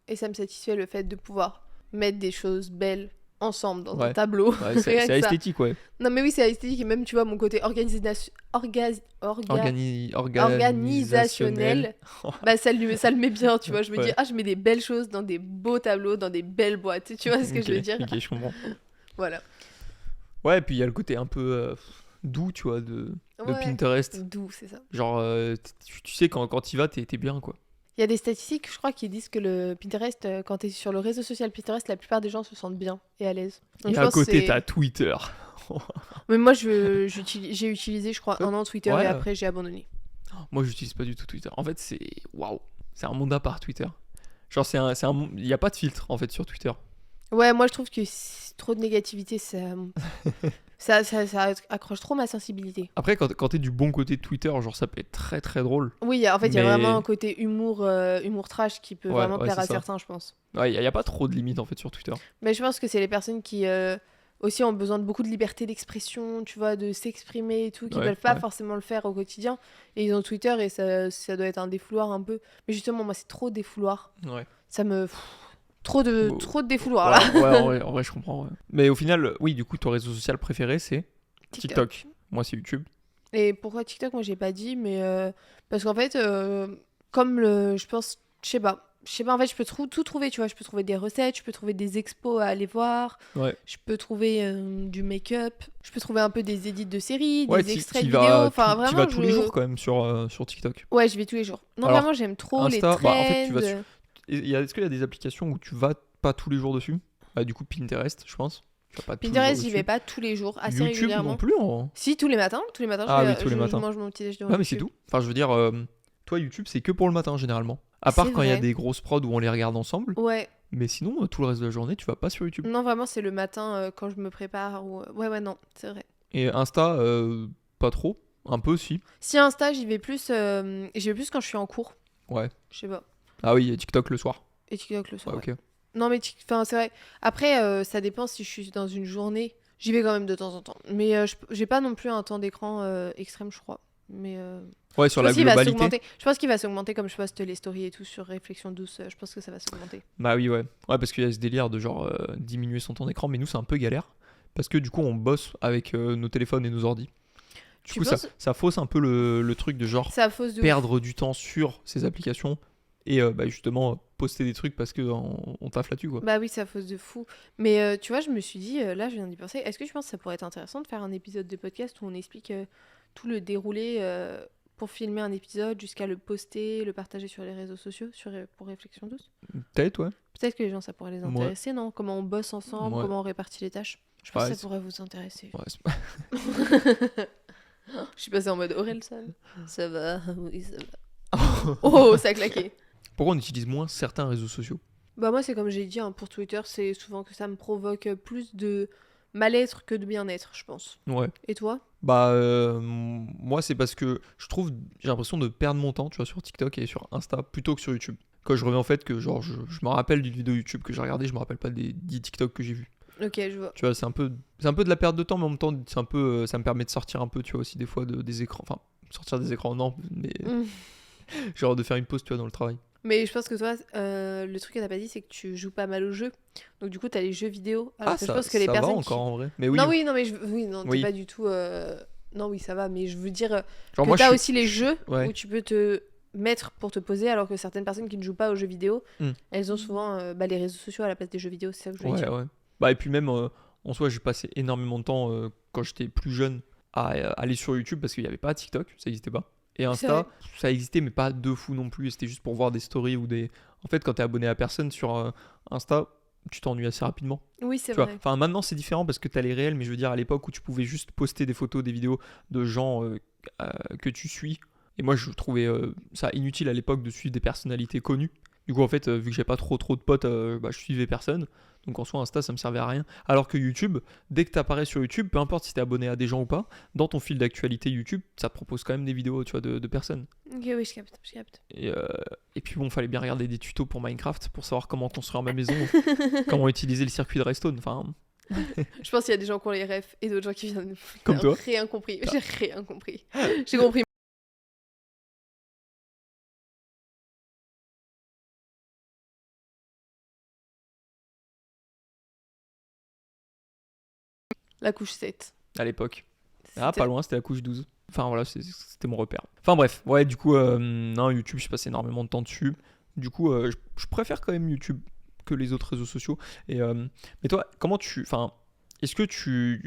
et ça me satisfait le fait de pouvoir mettre des choses belles ensemble dans un Ouais. tableau. Ouais, Rien c'est que ça. esthétique, ouais. Non, mais oui, c'est esthétique et même, tu vois, mon côté organisationnel, bah, ça le met bien, tu vois. Je me dis, Ouais. ah, je mets des belles choses dans des beaux tableaux, dans des belles boîtes. Tu vois ce que je veux dire? Ok, je comprends. Voilà. Ouais, et puis il y a le côté un peu doux, tu vois, de Ouais. Pinterest. Doux, c'est ça. Genre, tu sais, quand tu y vas, t'es bien, quoi. Il y a des statistiques, je crois, qui disent que le Pinterest, quand t'es sur le réseau social Pinterest, la plupart des gens se sentent bien et à l'aise. Donc, Et je à pense que côté, c'est- t'as Twitter. Mais moi, j'ai utilisé, je crois, un an Twitter Ouais. et après, j'ai abandonné. Moi, j'utilise pas du tout Twitter. En fait, c'est. Waouh! C'est un monde à part, Twitter. Genre, il n'y a pas de filtre, en fait, sur Twitter. Ouais, moi, je trouve que trop de négativité, ça accroche trop ma sensibilité. Après, quand t'es du bon côté de Twitter, genre, ça peut être très très drôle. Oui, en fait, il y a Mais- vraiment un côté humour trash qui peut Ouais, vraiment ouais, plaire c'est à ça. certains, je pense. Ouais, il n'y a pas trop de limites, en fait, sur Twitter. Mais je pense que c'est les personnes qui aussi ont besoin de beaucoup de liberté d'expression, tu vois, de s'exprimer et tout, qui Ouais, veulent pas ouais. forcément le faire au quotidien. Et ils ont Twitter et ça doit être un défouloir un peu. Mais justement, moi, c'est trop défouloir. Ouais. Ça me... Trop de Bon. défouloir, là. Ouais, en vrai, je comprends. Ouais. Mais au final, oui, du coup, ton réseau social préféré, c'est TikTok. Moi, c'est YouTube. Et pourquoi TikTok, moi j'ai pas dit, mais parce qu'en fait, comme je pense, je sais pas, en fait, je peux tout trouver, tu vois, je peux trouver des recettes, je peux trouver des expos à aller voir, Ouais. je peux trouver du make-up, je peux trouver un peu des édits de séries, Ouais, des t'y extraits de vas, vidéos, enfin t'y vraiment, vas tous les jours quand même sur TikTok. Ouais, je vais tous les jours. Non, Alors, vraiment, j'aime trop Insta, les bah, trends. en fait, tu vas sur- Est-ce qu'il y a des applications où tu vas pas tous les jours dessus? Du coup, Pinterest, je pense. Tu vas pas tous les jours Pinterest, j'y dessus. vais pas tous les jours, assez YouTube régulièrement. non plus. Hein. Si, tous les matins, Ah oui, je tous les matins. mange mon petit déj devant Ouais, mais c'est YouTube. tout. Enfin, je veux dire, toi, YouTube, c'est que pour le matin généralement. À part C'est quand il y a vrai. des grosses prods où on les regarde ensemble. Ouais. Mais sinon, tout le reste de la journée, tu vas pas sur YouTube. Non, vraiment, c'est le matin quand je me prépare. Ou... Ouais, non, c'est vrai. Et Insta, pas trop. Un peu, si. Si Insta, j'y vais plus quand je suis en cours. Ouais. Je sais pas. Ah oui, et TikTok le soir. Et TikTok le soir. Ouais, ouais. ok. Non, mais enfin, c'est vrai. Après, ça dépend si je suis dans une journée. J'y vais quand même de temps en temps. Mais j'ai pas non plus un temps d'écran extrême, je crois. Mais Ouais, sur la globalité. je pense qu'il va s'augmenter comme je poste les stories et tout sur Réflexion douce. Je pense que ça va s'augmenter. Bah oui, ouais. Ouais, parce qu'il y a ce délire de genre diminuer son temps d'écran, mais nous, c'est un peu galère. Parce que du coup, on bosse avec nos téléphones et nos ordis. Du Tu coup, penses ça fausse un peu le truc de genre ça fausse de ouf. perdre du temps sur ces applications et bah, justement poster des trucs parce qu'on taffe là-dessus, quoi. Bah oui, ça fausse de fou. Mais tu vois, je me suis dit, là, je viens d'y penser. Est-ce que tu penses que ça pourrait être intéressant de faire un épisode de podcast où on explique tout le déroulé pour filmer un épisode jusqu'à le poster, le partager sur les réseaux sociaux pour Réflexion douce? Peut-être, ouais. Peut-être que les gens, ça pourrait les Ouais. intéresser, non? Comment on bosse ensemble, Ouais. comment on répartit les tâches. Je pense Ouais, que ça c'est- pourrait vous intéresser. Ouais, c'est- Je suis passée en mode Orelsan. Ça va, oui, ça va. Oh, ça a claqué. Pourquoi on utilise moins certains réseaux sociaux? Bah moi, c'est comme j'ai dit, hein, pour Twitter, c'est souvent que ça me provoque plus de mal-être que de bien-être, je pense. Ouais. Et toi? Bah, moi, c'est parce que j'ai l'impression de perdre mon temps, tu vois, sur TikTok et sur Insta plutôt que sur YouTube. Quand je reviens en fait que, genre, je me rappelle d'une vidéo YouTube que j'ai regardée, je me rappelle pas des 10 TikTok que j'ai vus. Ok, je vois. Tu vois, c'est un peu de la perte de temps, mais en même temps, c'est un peu, ça me permet de sortir un peu, tu vois, aussi des fois des écrans. Enfin, sortir des écrans, non, mais Mm. genre de faire une pause, tu vois, dans le travail. Mais je pense que toi, le truc que t'as pas dit, c'est que tu joues pas mal aux jeux. Donc du coup, t'as les jeux vidéo. Alors que je pense que les ça va personnes encore en vrai. Mais oui, Non, oui, non, mais non, t'es Oui. pas du tout... Non, oui, ça va, mais je veux dire genre que moi, t'as aussi les jeux ouais. où tu peux te mettre pour te poser, alors que certaines personnes qui ne jouent pas aux jeux vidéo, Mm. elles ont souvent les réseaux sociaux à la place des jeux vidéo, c'est ça que je voulais Ouais, dire. ouais. Bah, et puis même, en soi, j'ai passé énormément de temps quand j'étais plus jeune à aller sur YouTube parce qu'il n'y avait pas TikTok, ça n'existait pas. Et C'est Insta, vrai. ça existait, mais pas de fou non plus. C'était juste pour voir des stories ou des. En fait, quand t'es abonné à personne sur Insta, tu t'ennuies assez rapidement. Oui, c'est Tu vois. vrai. Enfin, maintenant, c'est différent parce que t'as les réels, mais je veux dire, à l'époque où tu pouvais juste poster des photos, des vidéos de gens que tu suis. Et moi, je trouvais ça inutile à l'époque de suivre des personnalités connues. Du coup, en fait, vu que j'ai pas trop de potes, bah, je suivais personne. Donc en soi, Insta, ça me servait à rien. Alors que YouTube, dès que tu apparais sur YouTube, peu importe si tu es abonné à des gens ou pas, dans ton fil d'actualité YouTube, ça te propose quand même des vidéos, tu vois, de personnes. Ok, oui, je capte, je capte. Et puis bon, fallait bien regarder des tutos pour Minecraft pour savoir comment construire ma maison, comment utiliser le circuit de redstone. Enfin, Je pense qu'il y a des gens qui ont les refs et d'autres gens qui viennent... Comme toi. Rien compris, j'ai rien compris. J'ai compris. La couche 7. à l'époque. Ah, C'était- pas loin, c'était la couche 12. Enfin voilà, c'était mon repère. Enfin bref, ouais, du coup, non, YouTube, je passe énormément de temps dessus. Du coup, je préfère quand même YouTube que les autres réseaux sociaux. Mais toi, comment tu. Enfin, est-ce que tu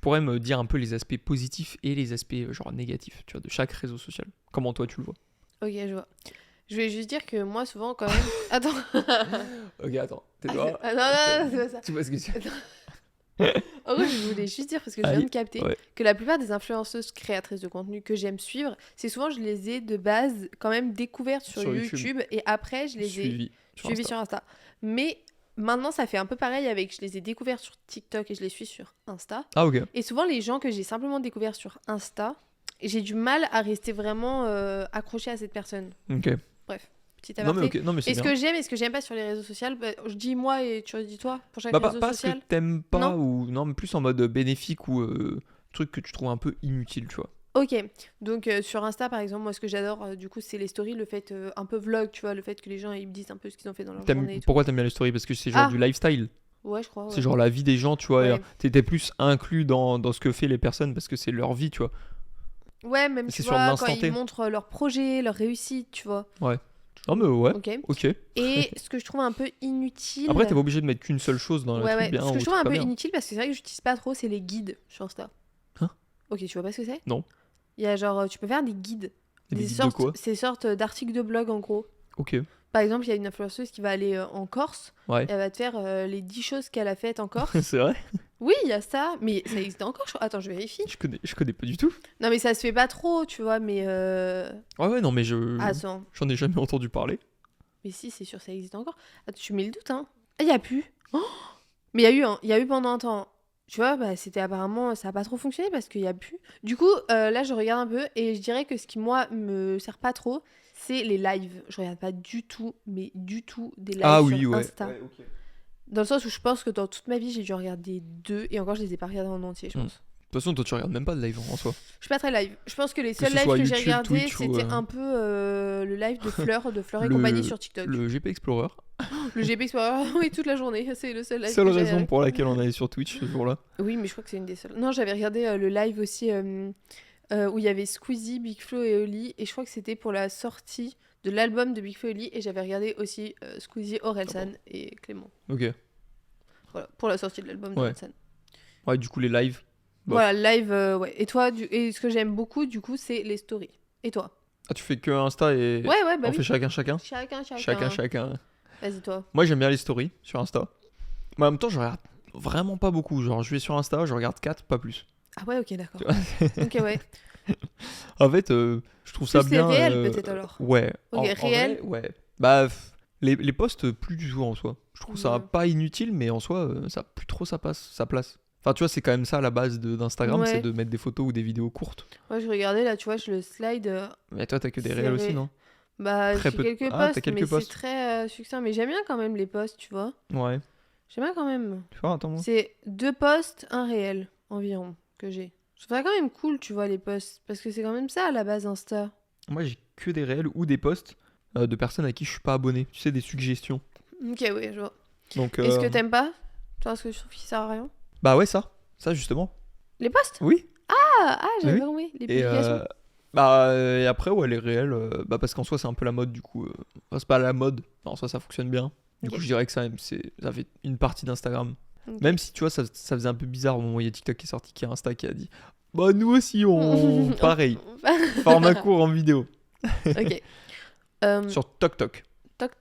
pourrais me dire un peu les aspects positifs et les aspects genre négatifs, tu vois, de chaque réseau social? Comment toi tu le vois? Ok, je vois. Je vais juste dire que moi, souvent, quand même... Attends. Ok, attends, tais-toi. Ah, non, c'est pas ça. Tu vois ce que c'est? En gros, je voulais juste dire, parce que je viens Aïe, de capter, ouais. que la plupart des influenceuses créatrices de contenu que j'aime suivre, c'est souvent, je les ai de base quand même découvertes sur Sur YouTube. YouTube, et après, je les ai Suivi sur suivies Insta. sur Insta. Mais maintenant, ça fait un peu pareil avec, je les ai découvertes sur TikTok et je les suis sur Insta. Ah, ok. Et souvent, les gens que j'ai simplement découverts sur Insta, j'ai du mal à rester vraiment accroché à cette personne. Ok. Bref, petit Non, mais aparté. ok, non, mais c'est Et ce bien. que j'aime et ce que j'aime pas sur les réseaux sociaux, bah, je dis moi et tu dis toi pour chaque Bah, réseau pas ce que social. t'aimes pas Non. ou non, mais plus en mode bénéfique ou truc que tu trouves un peu inutile, tu vois. Ok, donc sur Insta par exemple, moi ce que j'adore du coup c'est les stories, le fait un peu vlog, tu vois, le fait que les gens ils me disent un peu ce qu'ils ont fait dans leur journée et tout. Pourquoi t'aimes bien les stories? Parce que c'est genre Ah. du lifestyle. Ouais, je crois. C'est genre la vie des gens, tu vois. Ouais. T'es plus inclus dans ce que fait les personnes parce que c'est leur vie, tu vois. Ouais, même C'est tu sur vois, l'instant quand T. ils montrent leurs projets, leurs réussites, tu vois. Non, mais ouais. Ok. Ok. Et ce que je trouve un peu inutile. Après, t'es pas obligé de mettre qu'une seule chose dans le Ouais, truc ouais. bien Ce que ou je trouve truc un pas peu bien. inutile parce que c'est vrai que j'utilise pas trop, c'est les guides sur Insta. Hein? Ok, tu vois pas ce que c'est? Non. Il y a genre, tu peux faire des guides. Et des guides de quoi? Ces sortes d'articles de blog en gros. Ok. Par exemple, il y a une influenceuse qui va aller en Corse. Ouais. Et elle va te faire les 10 choses qu'elle a faites en Corse. C'est vrai? Oui, il y a ça, mais ça existe encore. Attends, je vérifie. Je connais pas du tout. Non, mais ça se fait pas trop, tu vois, mais. Ouais, non, mais Attends, j'en ai jamais entendu parler. mais si, c'est sûr, ça existe encore. Attends, tu mets le doute, hein. Ah, il y a plus. Oh, mais il y a eu pendant un temps. Tu vois, bah, c'était apparemment. Ça a pas trop fonctionné parce qu'il y a plus. Du coup, là, je regarde un peu et je dirais que ce qui, moi, me sert pas trop, c'est les lives. Je regarde pas du tout, mais du tout des lives Ah sur oui, ouais. Insta. Ouais, ok. Dans le sens où je pense que dans toute ma vie, j'ai dû regarder 2 et encore, je les ai pas regardés en entier, je Mm. pense. toute façon, toi, tu regardes même pas de live en soi. Je suis pas très live. Je pense que les Que seuls ce lives soit que j'ai YouTube, regardés, Twitch ou, c'était un peu le live de Fleur et Le- compagnie sur TikTok. Le GP Explorer. Le GP Explorer, oui, toute la journée. C'est le seul live Seule que j'ai raison regardé. pour laquelle on allait sur Twitch ce jour-là. Oui, mais je crois que c'est une des seules. Non, j'avais regardé le live aussi où il y avait Squeezie, Big Flo et Oli. Et je crois que c'était pour la sortie de l'album de Big Flo et Oli. Et j'avais regardé aussi Squeezie, Orelsan et Clément. Ok. Voilà, pour la sortie de l'album Ouais. d'Orelsan. Ouais, du coup, les lives. Bof. Voilà, live, ouais. Et toi, et ce que j'aime beaucoup, du coup, c'est les stories. Et toi? Ah, tu fais que Insta et Ouais, bah on oui. fait chacun. Chacun. Vas-y, toi. Moi, j'aime bien les stories sur Insta. Mais en même temps, je regarde vraiment pas beaucoup. Genre, je vais sur Insta, je regarde 4, pas plus. Ah ouais, ok, d'accord. Tu vois Ok, ouais. En fait, je trouve ça Plus c'est bien. réel, peut-être, alors. Ouais. Ok, En réel. vrai, ouais. Bah, les posts, plus du tout en soi. Je trouve ça Ouais. pas inutile, mais en soi, ça plus trop sa place. Enfin, tu vois, c'est quand même ça la base d'Instagram, Ouais. c'est de mettre des photos ou des vidéos courtes. Moi, je regardais, là, tu vois, je le slide. Mais toi, t'as que des C'est réels aussi, vrai. non? Bah, Très j'ai peu de- quelques Ah, t'as posts, quelques mais posts. c'est très succinct. Mais j'aime bien quand même les posts, tu vois. Ouais. J'aime bien quand même. Tu vois, attends, moi. C'est 2 posts, un réel, environ, que j'ai. Je trouve ça quand même cool, tu vois, les posts. Parce que c'est quand même ça, à la base, Insta. Moi, j'ai que des réels ou des posts de personnes à qui je suis pas abonné. Tu sais, des suggestions. Ok, ouais, je vois. Donc, Est-ce que t'aimes pas? Toi, ce que je trouve qui sert à rien? bah ouais, ça justement. Les posts? Oui. J'avais Oui. pas compris. Les Et, publications. et après, ouais, les réels, bah parce qu'en soi, c'est un peu la mode, du coup. Enfin, c'est pas la mode. En soi, ça fonctionne bien. Du Ok. coup, je dirais que ça fait une partie d'Instagram. Ok. Même si, tu vois, ça faisait un peu bizarre au moment où il y a TikTok qui est sorti, qui a Insta qui a dit bah nous aussi, on. Pareil. Format court en vidéo. Ok. Sur TokTok. Toc.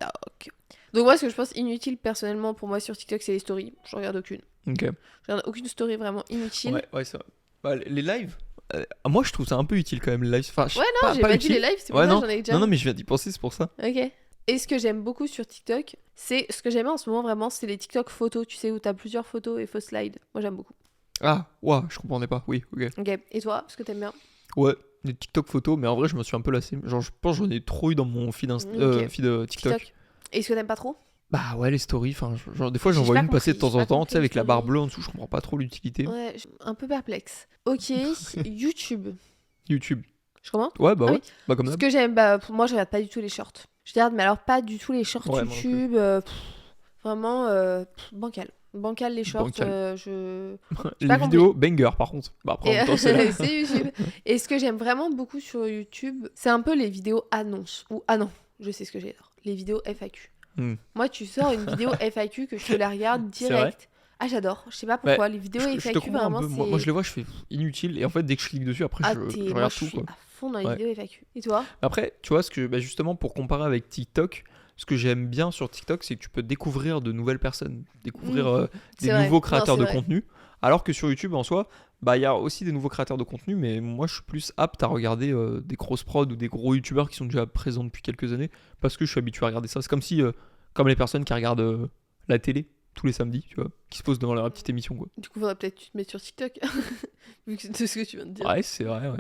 Donc moi, ce que je pense inutile personnellement pour moi sur TikTok, c'est les stories. Je regarde aucune. Ok. Je regarde aucune story vraiment inutile. Ouais, c'est vrai. Bah, les lives, moi je trouve ça un peu utile quand même, les lives. Enfin, Ouais, non, j'ai pas dit utile. les lives, c'est pour Ouais, ça non. que j'en ai déjà. Non, mais je viens d'y penser, c'est pour ça. Ok. Et ce que j'aime beaucoup sur TikTok, c'est ce que j'aime en ce moment vraiment, c'est les TikTok photos, tu sais, où t'as plusieurs photos et faux slide. Moi, j'aime beaucoup. Ah, ouah, je comprenais pas. Oui, ok. Ok. Et toi, ce que t'aimes bien? Ouais, des TikTok photos, mais en vrai, je me suis un peu lassé. Genre, je pense que j'en ai trop eu dans mon feed, Ok. feed TikTok. Et ce que t'aimes pas trop? Bah ouais, les stories, enfin, genre, des fois j'en J'ai vois pas une passer de compris, temps j'ai en pas temps, compris tu sais, avec les la barre stories. bleue en dessous, je comprends pas trop l'utilité. Ouais, un peu perplexe. Ok. YouTube. YouTube. Je commence? Ouais, bah Ah ouais. oui. Bah comme Ce d'hab. que j'aime, bah, pour moi, je regarde pas du tout les shorts. Je regarde, mais alors pas du tout les shorts Ouais, moi non plus. YouTube. Vraiment, bancal. Bancal les shorts. Bancal. J'ai Les pas vidéos banger par contre. Bah après, en même temps, c'est là. c'est YouTube. Et ce que j'aime vraiment beaucoup sur YouTube, c'est un peu les vidéos annonces. Ou, ah non, je sais ce que j'adore. Les vidéos FAQ. Hmm. Moi, tu sors une vidéo FAQ que je te la regarde C'est vrai. direct. Ah, j'adore. Je sais pas pourquoi. Les vidéos Je te FAQ, comprends un vraiment, peu. c'est. Moi, je les vois, je fais inutile. Et en fait, dès que je clique dessus, après, Ah, je moi, regarde je tout. suis Quoi. à fond dans les Ouais. vidéos FAQ. Et toi? Après, tu vois, justement, pour comparer avec TikTok, ce que j'aime bien sur TikTok, c'est que tu peux découvrir de nouvelles personnes, découvrir C'est des vrai. nouveaux Non, créateurs c'est de vrai. contenu. Alors que sur YouTube, en soi, bah il y a aussi des nouveaux créateurs de contenu, mais moi je suis plus apte à regarder des grosses prods ou des gros YouTubeurs qui sont déjà présents depuis quelques années, parce que je suis habitué à regarder ça. C'est comme si, comme les personnes qui regardent la télé tous les samedis, tu vois, qui se posent devant leur petite émission, quoi. Du coup, faudrait peut-être que tu te mettes sur TikTok. Vu que c'est ce que tu viens de dire. Ouais, c'est vrai, ouais.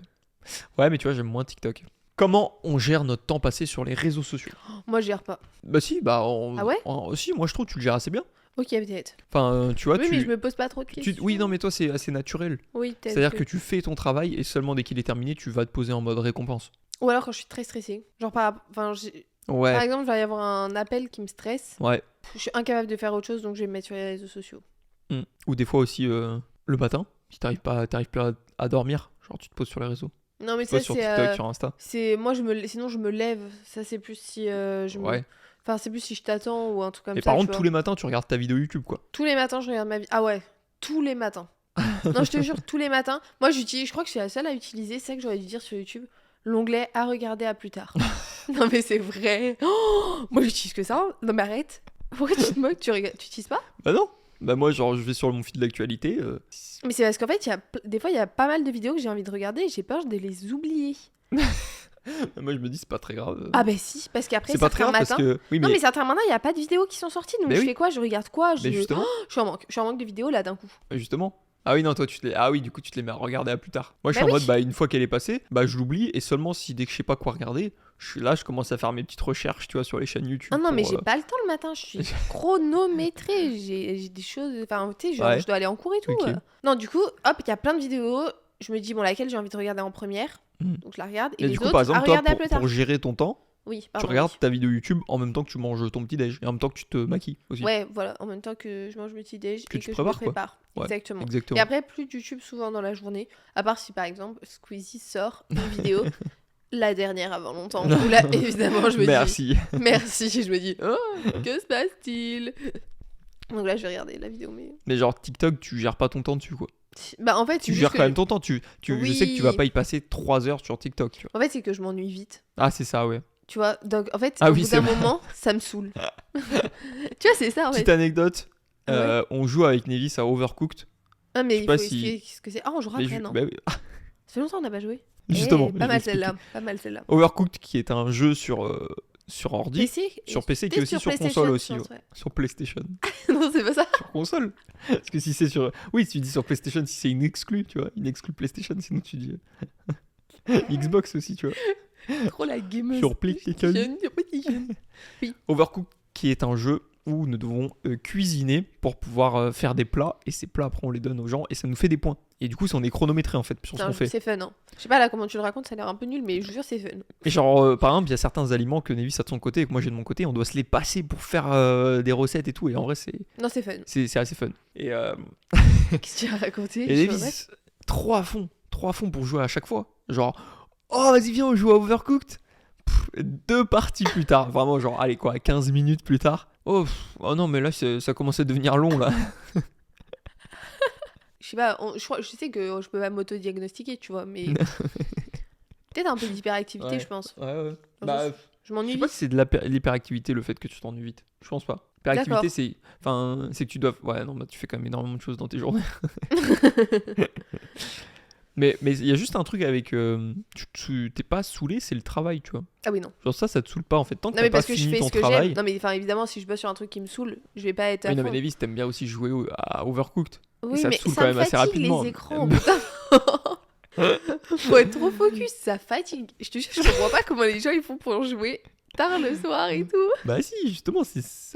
Ouais, mais tu vois, j'aime moins TikTok. Comment on gère notre temps passé sur les réseaux sociaux? Moi, je gère pas. Bah si, bah Ah ouais si, moi je trouve que tu le gères assez bien. Ok, peut-être. Enfin, tu vois, Oui, mais je me pose pas trop de questions. oui, non, mais toi c'est assez naturel. Oui, peut-être. C'est-à-dire que tu fais ton travail et seulement dès qu'il est terminé, tu vas te poser en mode récompense. Ou alors quand je suis très stressée. Genre, par Ouais, exemple, il va y avoir un appel qui me stresse. ouais. Je suis incapable de faire autre chose, donc je vais me mettre sur les réseaux sociaux. Ou des fois aussi le matin, si t'arrives plus à dormir, genre tu te poses sur les réseaux. Non, mais Tu te ça, poses sur TikTok, sur Insta. c'est moi, sinon je me lève. Ça, c'est plus si je me. Ouais. Enfin, c'est plus si je t'attends ou un truc comme Et ça. par tu contre, vois. tous les matins, tu regardes ta vidéo YouTube, quoi. Tous les matins, je regarde ma vie. Ah ouais, tous les matins. Non, je te jure, tous les matins. Moi, je crois que je suis la seule à utiliser, c'est ça que j'aurais dû dire sur YouTube, l'onglet à regarder à plus tard. Non, mais c'est vrai. Oh, moi, j'utilise que ça. Non, mais arrête. Pourquoi tu te moques? Tu utilises pas? Bah non. Bah moi, genre, je vais sur mon feed de l'actualité. Mais c'est parce qu'en fait, des fois, il y a pas mal de vidéos que j'ai envie de regarder et j'ai peur de les oublier. Moi, je me dis, c'est pas très grave. Ah, bah si, parce qu'après, c'est pas très certains grave parce matins. que. Oui, Non, mais certains matins, il n'y a pas de vidéos qui sont sorties. Donc, Mais je oui. fais quoi? Je regarde quoi? Mais justement. Je suis en manque. Je suis en manque de vidéos là d'un coup. Justement. Ah oui, non, toi, ah oui, du coup, tu te les mets à regarder à plus tard. Moi, je suis Bah en oui. mode, bah, une fois qu'elle est passée, bah, je l'oublie. Et seulement si dès que je sais pas quoi regarder, je suis là, je commence à faire mes petites recherches, tu vois, sur les chaînes YouTube. Ah non, mais pour, j'ai pas le temps le matin, je suis chronométrée. J'ai des choses. Enfin, tu sais, genre, Ouais. je dois aller en cours et tout. Ok. Non, du coup, hop, il y a plein de vidéos. Je me dis, bon, laquelle j'ai envie de regarder en première. Mhm. Donc, je la regarde. Et Mais les du coup, autres, par à exemple, toi, regarder à plus tard. pour gérer ton temps, Oui, tu pardon. regardes oui. ta vidéo YouTube en même temps que tu manges ton petit-déj. Et en même temps que tu te maquilles aussi. Ouais, voilà, en même temps que je mange mon petit déj Que et tu que je prépares, me quoi. prépare. Ouais, Exactement. exactement. Et après, plus de YouTube souvent dans la journée. À part si, par exemple, Squeezie sort une vidéo, la dernière avant longtemps. Où là, évidemment, je me dis Merci. merci. Je me dis, oh, que se passe-t-il? Donc là, je vais regarder la vidéo, mais. Mais genre, TikTok, tu gères pas ton temps dessus, quoi. Bah, en fait, Tu c'est gères juste quand que même ton temps. Je sais que tu vas Oui. pas y passer 3 heures sur TikTok, tu vois. En fait, c'est que je m'ennuie vite. Ah, c'est ça, ouais. Tu vois, donc en fait, Ah au oui, bout c'est d'un vrai. moment, ça me saoule. Tu vois, c'est ça en Petite fait. anecdote. Ouais. On joue avec Nevis à Overcooked. Ah, mais je sais il pas faut si- expliquer ce que c'est. Ah, on jouera Mais après, non? bah oui. Ça fait longtemps qu'on n'a pas joué. Justement, Eh, je pas vais mal expliquer. celle-là. Pas mal celle-là. Overcooked, qui est un jeu sur ordi, PC sur PC, qui T'es est aussi sur PlayStation, console aussi, je pense, ouais. sur PlayStation, Non, c'est pas ça. sur console. Parce que si c'est sur, oui, si tu dis sur PlayStation, si c'est une exclue, tu vois, une exclue PlayStation, sinon tu dis Xbox aussi, tu vois. Trop la gameuse. Sur PlayStation. PlayStation. Overcooked, qui est un jeu où nous devons cuisiner pour pouvoir faire des plats, et ces plats après on les donne aux gens et ça nous fait des points. Et du coup, on est chronométré en fait sur ce qu'on fait. C'est fun, hein. Je sais pas là comment tu le racontes, ça a l'air un peu nul, mais je jure, c'est fun. Et genre, par exemple, il y a certains aliments que Nevis a de son côté et que moi j'ai de mon côté, on doit se les passer pour faire des recettes et tout. Et en vrai, Non, c'est fun. c'est assez fun. Et Qu'est-ce que tu as raconté? Et Nevis, trop à fond pour jouer à chaque fois. Genre, oh vas-y viens on joue à Overcooked. 2 parties plus tard, vraiment genre allez quoi, 15 minutes plus tard. Oh, oh non mais là ça commence à devenir long là. Je sais pas, je sais que je peux pas m'auto-diagnostiquer, tu vois, mais. Peut-être un peu d'hyperactivité, Ouais. je pense. Ouais. Dans Bah, le sens- je je m'ennuie sais pas si vite. c'est de l'hyperactivité le fait que tu t'ennuies vite. Je pense pas. L'hyperactivité c'est que tu dois, ouais non bah tu fais quand même énormément de choses dans tes journées. Mais il y a juste un truc avec tu t'es pas saoulé, c'est le travail, tu vois. Ah oui, non. Genre ça te saoule pas en fait tant que Non, t'as mais pas parce que je fini fais ton ce que travail. j'aime. Non, mais enfin, évidemment, si je bosse sur un truc qui me saoule, je vais pas être à Oui, non mais fond. Nevis, t'aimes bien aussi jouer à Overcooked. Oui, ça te mais saoule ça quand me même assez fatigue rapidement. les écrans. Faut être trop focus, ça fatigue. Je te jure, je comprends pas comment les gens ils font pour jouer tard le soir et tout. Bah si, justement,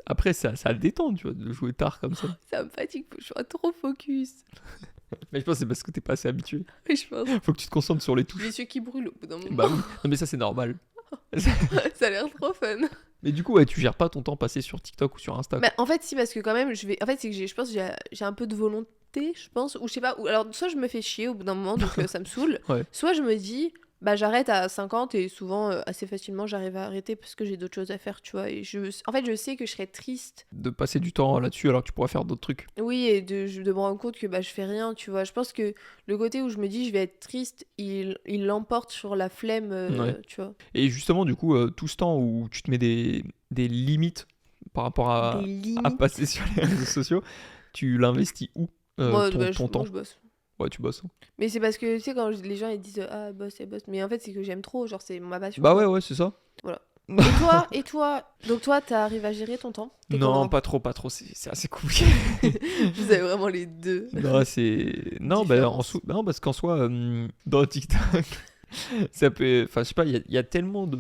après ça détend, tu vois, de jouer tard comme ça. Ça me fatigue, faut que je sois trop focus. Mais je pense que c'est parce que t'es pas assez habitué. Oui, je pense. Faut que tu te concentres sur les Les touches. yeux qui brûlent au bout d'un moment. Bah oui, non mais ça c'est normal. Ça a l'air trop fun. Mais du coup, ouais, tu gères pas ton temps passé sur TikTok ou sur Insta. Bah, en fait, si, parce que quand même, je vais. En fait, c'est que je pense que j'ai un peu de volonté, je pense. Ou je sais pas. Ou, alors, soit je me fais chier au bout d'un moment, donc ça me saoule. Ouais. Soit je me dis, bah j'arrête à 50 et souvent, assez facilement, j'arrive à arrêter parce que j'ai d'autres choses à faire, tu vois. Et en fait, je sais que je serais triste. De passer du temps là-dessus alors que tu pourrais faire d'autres trucs. Oui, et de me rendre compte que bah, je fais rien, tu vois. Je pense que le côté où je me dis, je vais être triste, il l'emporte sur la flemme, Ouais. tu vois. Et justement, du coup, tout ce temps où tu te mets des limites par rapport à Des limites. passer sur les réseaux sociaux, tu l'investis où Moi, ton, bah, ton temps je bosse. Ouais, tu bosses. Hein. Mais c'est parce que, tu sais, quand les gens ils disent ah, boss, elle bosse. Mais en fait, c'est que j'aime trop, genre, c'est ma passion. Bah quoi. ouais, c'est ça. Voilà. Et toi donc toi, t'arrives à gérer ton temps? T'es Non, comment pas trop, c'est assez compliqué. Vous avez vraiment les deux. Non, non, bah, non, parce qu'en soi, dans TikTok, ça peut, enfin, je sais pas, il y a tellement de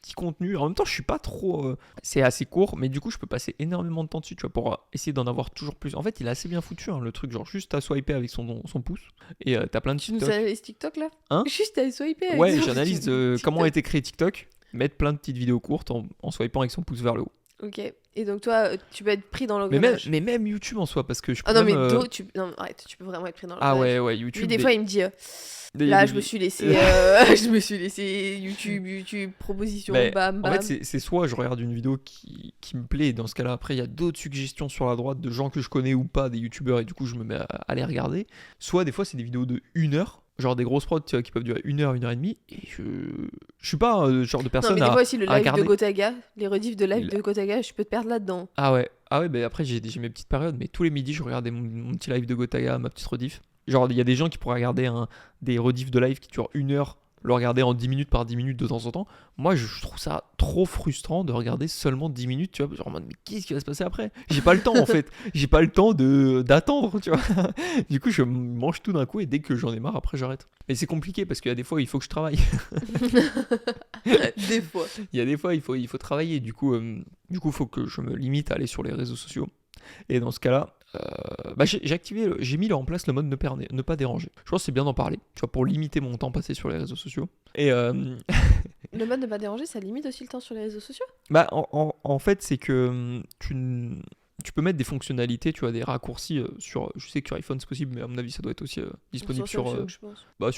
petits contenus. En même temps, je suis pas trop, c'est assez court, mais du coup, je peux passer énormément de temps dessus, tu vois, pour essayer d'en avoir toujours plus. En fait, il est assez bien foutu, hein, le truc, genre juste à swiper avec son pouce, et t'as plein de Tu nous TikTok. analyses TikTok là? Hein? Juste à swiper avec Ouais, son j'analyse TikTok. comment a été créé TikTok, mettre plein de petites vidéos courtes en swipant avec son pouce vers le haut. Ok. Et donc toi, tu peux être pris dans Mais l'engrenage. même YouTube en soi, parce que je peux Ah non, mais même, non, arrête, tu peux vraiment être pris dans Ah l'engrenage. ouais, YouTube. Lui, des fois, il me dit là, je me suis laissé YouTube, proposition, Mais bam, En bam. fait, c'est soit je regarde une vidéo qui me plaît, et dans ce cas-là, après, il y a d'autres suggestions sur la droite de gens que je connais ou pas, des youtubeurs, et du coup, je me mets à les regarder. Soit des fois, c'est des vidéos de 1 heure, genre des grosses prods, tu vois, qui peuvent durer 1 heure, 1 heure et demie, et je suis pas le genre de Non, personne mais des à fois aussi, le live regarder. de Gotaga, les rediffs de live de Gotaga, je peux te perdre là-dedans. Ah ouais, bah après, j'ai mes petites périodes, mais tous les midis, je regardais mon petit live de Gotaga, ma petite rediff. Genre, il y a des gens qui pourraient regarder des rediffs de live qui durent 1 heure le regarder en 10 minutes par 10 minutes de temps en temps. Moi, je trouve ça trop frustrant de regarder seulement 10 minutes, tu vois. Genre, en mode, mais qu'est-ce qui va se passer après? J'ai pas le temps, en fait. J'ai pas le temps d'attendre, tu vois. Du coup, je mange tout d'un coup et dès que j'en ai marre, après, j'arrête. Mais c'est compliqué parce qu'il y a des fois, il faut que je travaille. Des fois. Il y a des fois, il faut travailler. Du coup, il faut que je me limite à aller sur les réseaux sociaux. Et dans ce cas-là, j'ai mis en place le mode ne pas déranger. Je pense que c'est bien d'en parler, tu vois, pour limiter mon temps passé sur les réseaux sociaux. Et le mode ne pas déranger, ça limite aussi le temps sur les réseaux sociaux? En fait, c'est que tu peux mettre des fonctionnalités, tu vois, des raccourcis sur. Je sais que sur iPhone c'est possible, mais à mon avis ça doit être aussi disponible sur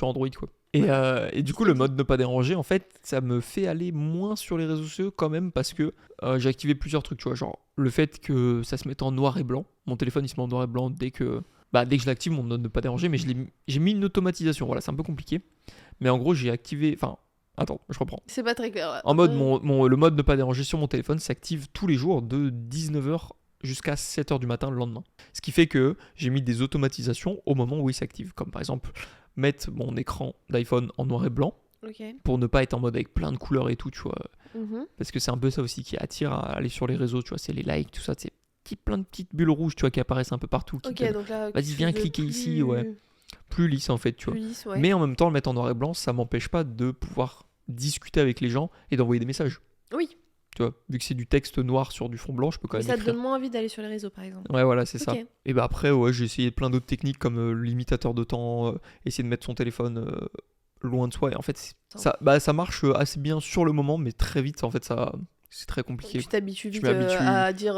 Android, quoi. Et du coup, le mode ne pas déranger, en fait, ça me fait aller moins sur les réseaux sociaux quand même parce que j'ai activé plusieurs trucs, tu vois, genre le fait que ça se mette en noir et blanc. Mon téléphone il se met en noir et blanc dès que je l'active, mon mode ne pas déranger, mais j'ai mis une automatisation. Voilà, c'est un peu compliqué, mais en gros j'ai activé. Enfin, attends, je reprends. C'est pas très clair. En mode, le mode ne pas déranger sur mon téléphone s'active tous les jours de 19h jusqu'à 7h du matin le lendemain. Ce qui fait que j'ai mis des automatisations au moment où il s'active. Comme par exemple, mettre mon écran d'iPhone en noir et blanc pour ne pas être en mode avec plein de couleurs et tout, tu vois. Parce que c'est un peu ça aussi qui attire à aller sur les réseaux, tu vois. C'est les likes, tout ça, c'est plein de petites bulles rouges, tu vois, qui apparaissent un peu partout. Donc là, vas-y, viens cliquer ici, ouais. Plus lisse en fait, tu vois. Lisse, ouais. Mais en même temps, le mettre en noir et blanc, ça m'empêche pas de pouvoir discuter avec les gens et d'envoyer des messages. Oui. Tu vois, vu que c'est du texte noir sur du fond blanc, je peux quand même ça écrire. te donne moins envie d'aller sur les réseaux, par exemple. Ouais, voilà, c'est ça. Et après, j'ai essayé plein d'autres techniques comme le limitateur de temps, essayer de mettre son téléphone loin de soi. Et en fait, ça marche assez bien sur le moment, mais très vite, en fait, c'est très compliqué. Tu t'habitues vite à dire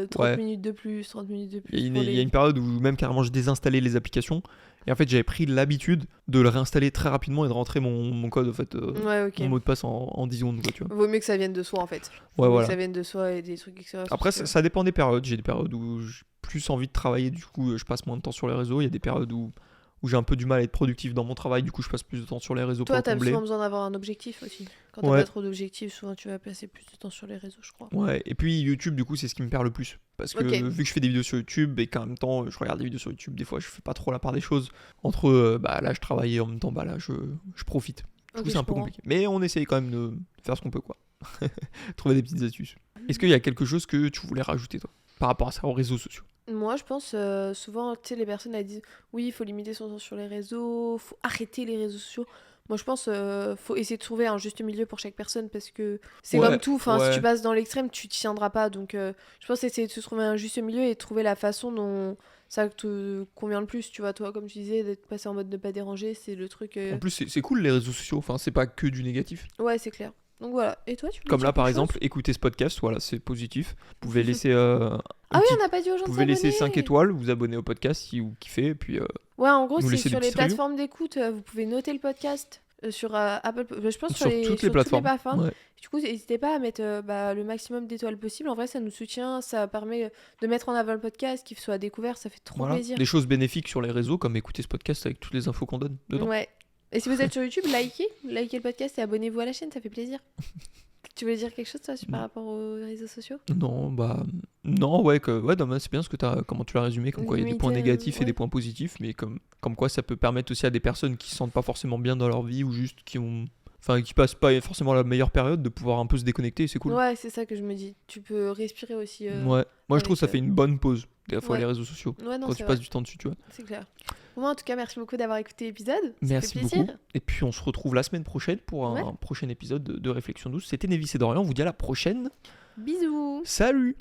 30 minutes de plus, 30 minutes de plus. Il y a une période où même carrément j'ai désinstallé les applications. Et en fait, j'avais pris l'habitude de le réinstaller très rapidement et de rentrer mon code, en fait, mon mot de passe en 10 secondes, quoi, tu vois. Vaut mieux que ça vienne de soi, en fait. Voilà. Que ça vienne de soi et des trucs, etc. Après, ça dépend des périodes. J'ai des périodes où j'ai plus envie de travailler, du coup, je passe moins de temps sur les réseaux. Il y a des périodes où j'ai un peu du mal à être productif dans mon travail, du coup, je passe plus de temps sur les réseaux pour combler. Toi, t'as souvent besoin d'avoir un objectif aussi. Quand t'as pas trop d'objectifs, souvent tu vas passer plus de temps sur les réseaux, je crois. Ouais, et puis YouTube, du coup, c'est ce qui me perd le plus. Parce que vu que je fais des vidéos sur YouTube et qu'en même temps, je regarde des vidéos sur YouTube, des fois, je fais pas trop la part des choses. Entre, là, je travaille et en même temps, là, je profite. Du coup, c'est un peu compliqué. Mais on essaye quand même de faire ce qu'on peut, quoi. Trouver des petites astuces. Est-ce qu'il y a quelque chose que tu voulais rajouter, toi, par rapport à ça, aux réseaux sociaux? Moi, je pense souvent, tu sais, les personnes elles disent oui, il faut limiter son temps sur les réseaux, faut arrêter les réseaux sociaux. Moi, je pense faut essayer de trouver un juste milieu pour chaque personne parce que c'est comme tout. Enfin, si tu passes dans l'extrême, tu t'y tiendras pas. Donc, je pense essayer de se trouver un juste milieu et trouver la façon dont ça te convient le plus. Tu vois, toi, comme tu disais, d'être passé en mode ne pas déranger, c'est le truc. En plus, c'est cool les réseaux sociaux. Enfin, c'est pas que du négatif. Ouais, c'est clair. Donc voilà. Et toi, tu comme là, par exemple, écoutez ce podcast. Voilà, c'est positif. Vous pouvez laisser. Ah oui, on n'a pas dit aux gens de s'abonner. Vous pouvez laisser 5 étoiles, vous abonner au podcast si vous kiffez. Et puis, ouais, en gros, c'est sur les plateformes d'écoute. Vous pouvez noter le podcast sur Apple. Je pense sur toutes les plateformes. Ouais. Du coup, n'hésitez pas à mettre le maximum d'étoiles possible. En vrai, ça nous soutient. Ça permet de mettre en avant le podcast, qu'il soit découvert. Ça fait trop plaisir. Des choses bénéfiques sur les réseaux, comme écouter ce podcast avec toutes les infos qu'on donne dedans. Ouais. Et si vous êtes sur YouTube, likez le podcast et abonnez-vous à la chaîne. Ça fait plaisir. Tu voulais dire quelque chose, toi, par rapport aux réseaux sociaux? Non, c'est bien comment tu l'as résumé, comme quoi il y a des points négatifs et des points positifs, mais comme quoi ça peut permettre aussi à des personnes qui se sentent pas forcément bien dans leur vie ou juste qui passent pas forcément la meilleure période de pouvoir un peu se déconnecter, c'est cool. Ouais, c'est ça que je me dis. Tu peux respirer aussi. Ouais, moi je trouve que ça fait une bonne pause, des fois, les réseaux sociaux, quand tu passes du temps dessus, tu vois. C'est clair. Moi, en tout cas, merci beaucoup d'avoir écouté l'épisode. Merci beaucoup. Et puis on se retrouve la semaine prochaine pour un prochain épisode de Réflexion douce. C'était Névis et Dorian, on vous dit à la prochaine. Bisous. Salut.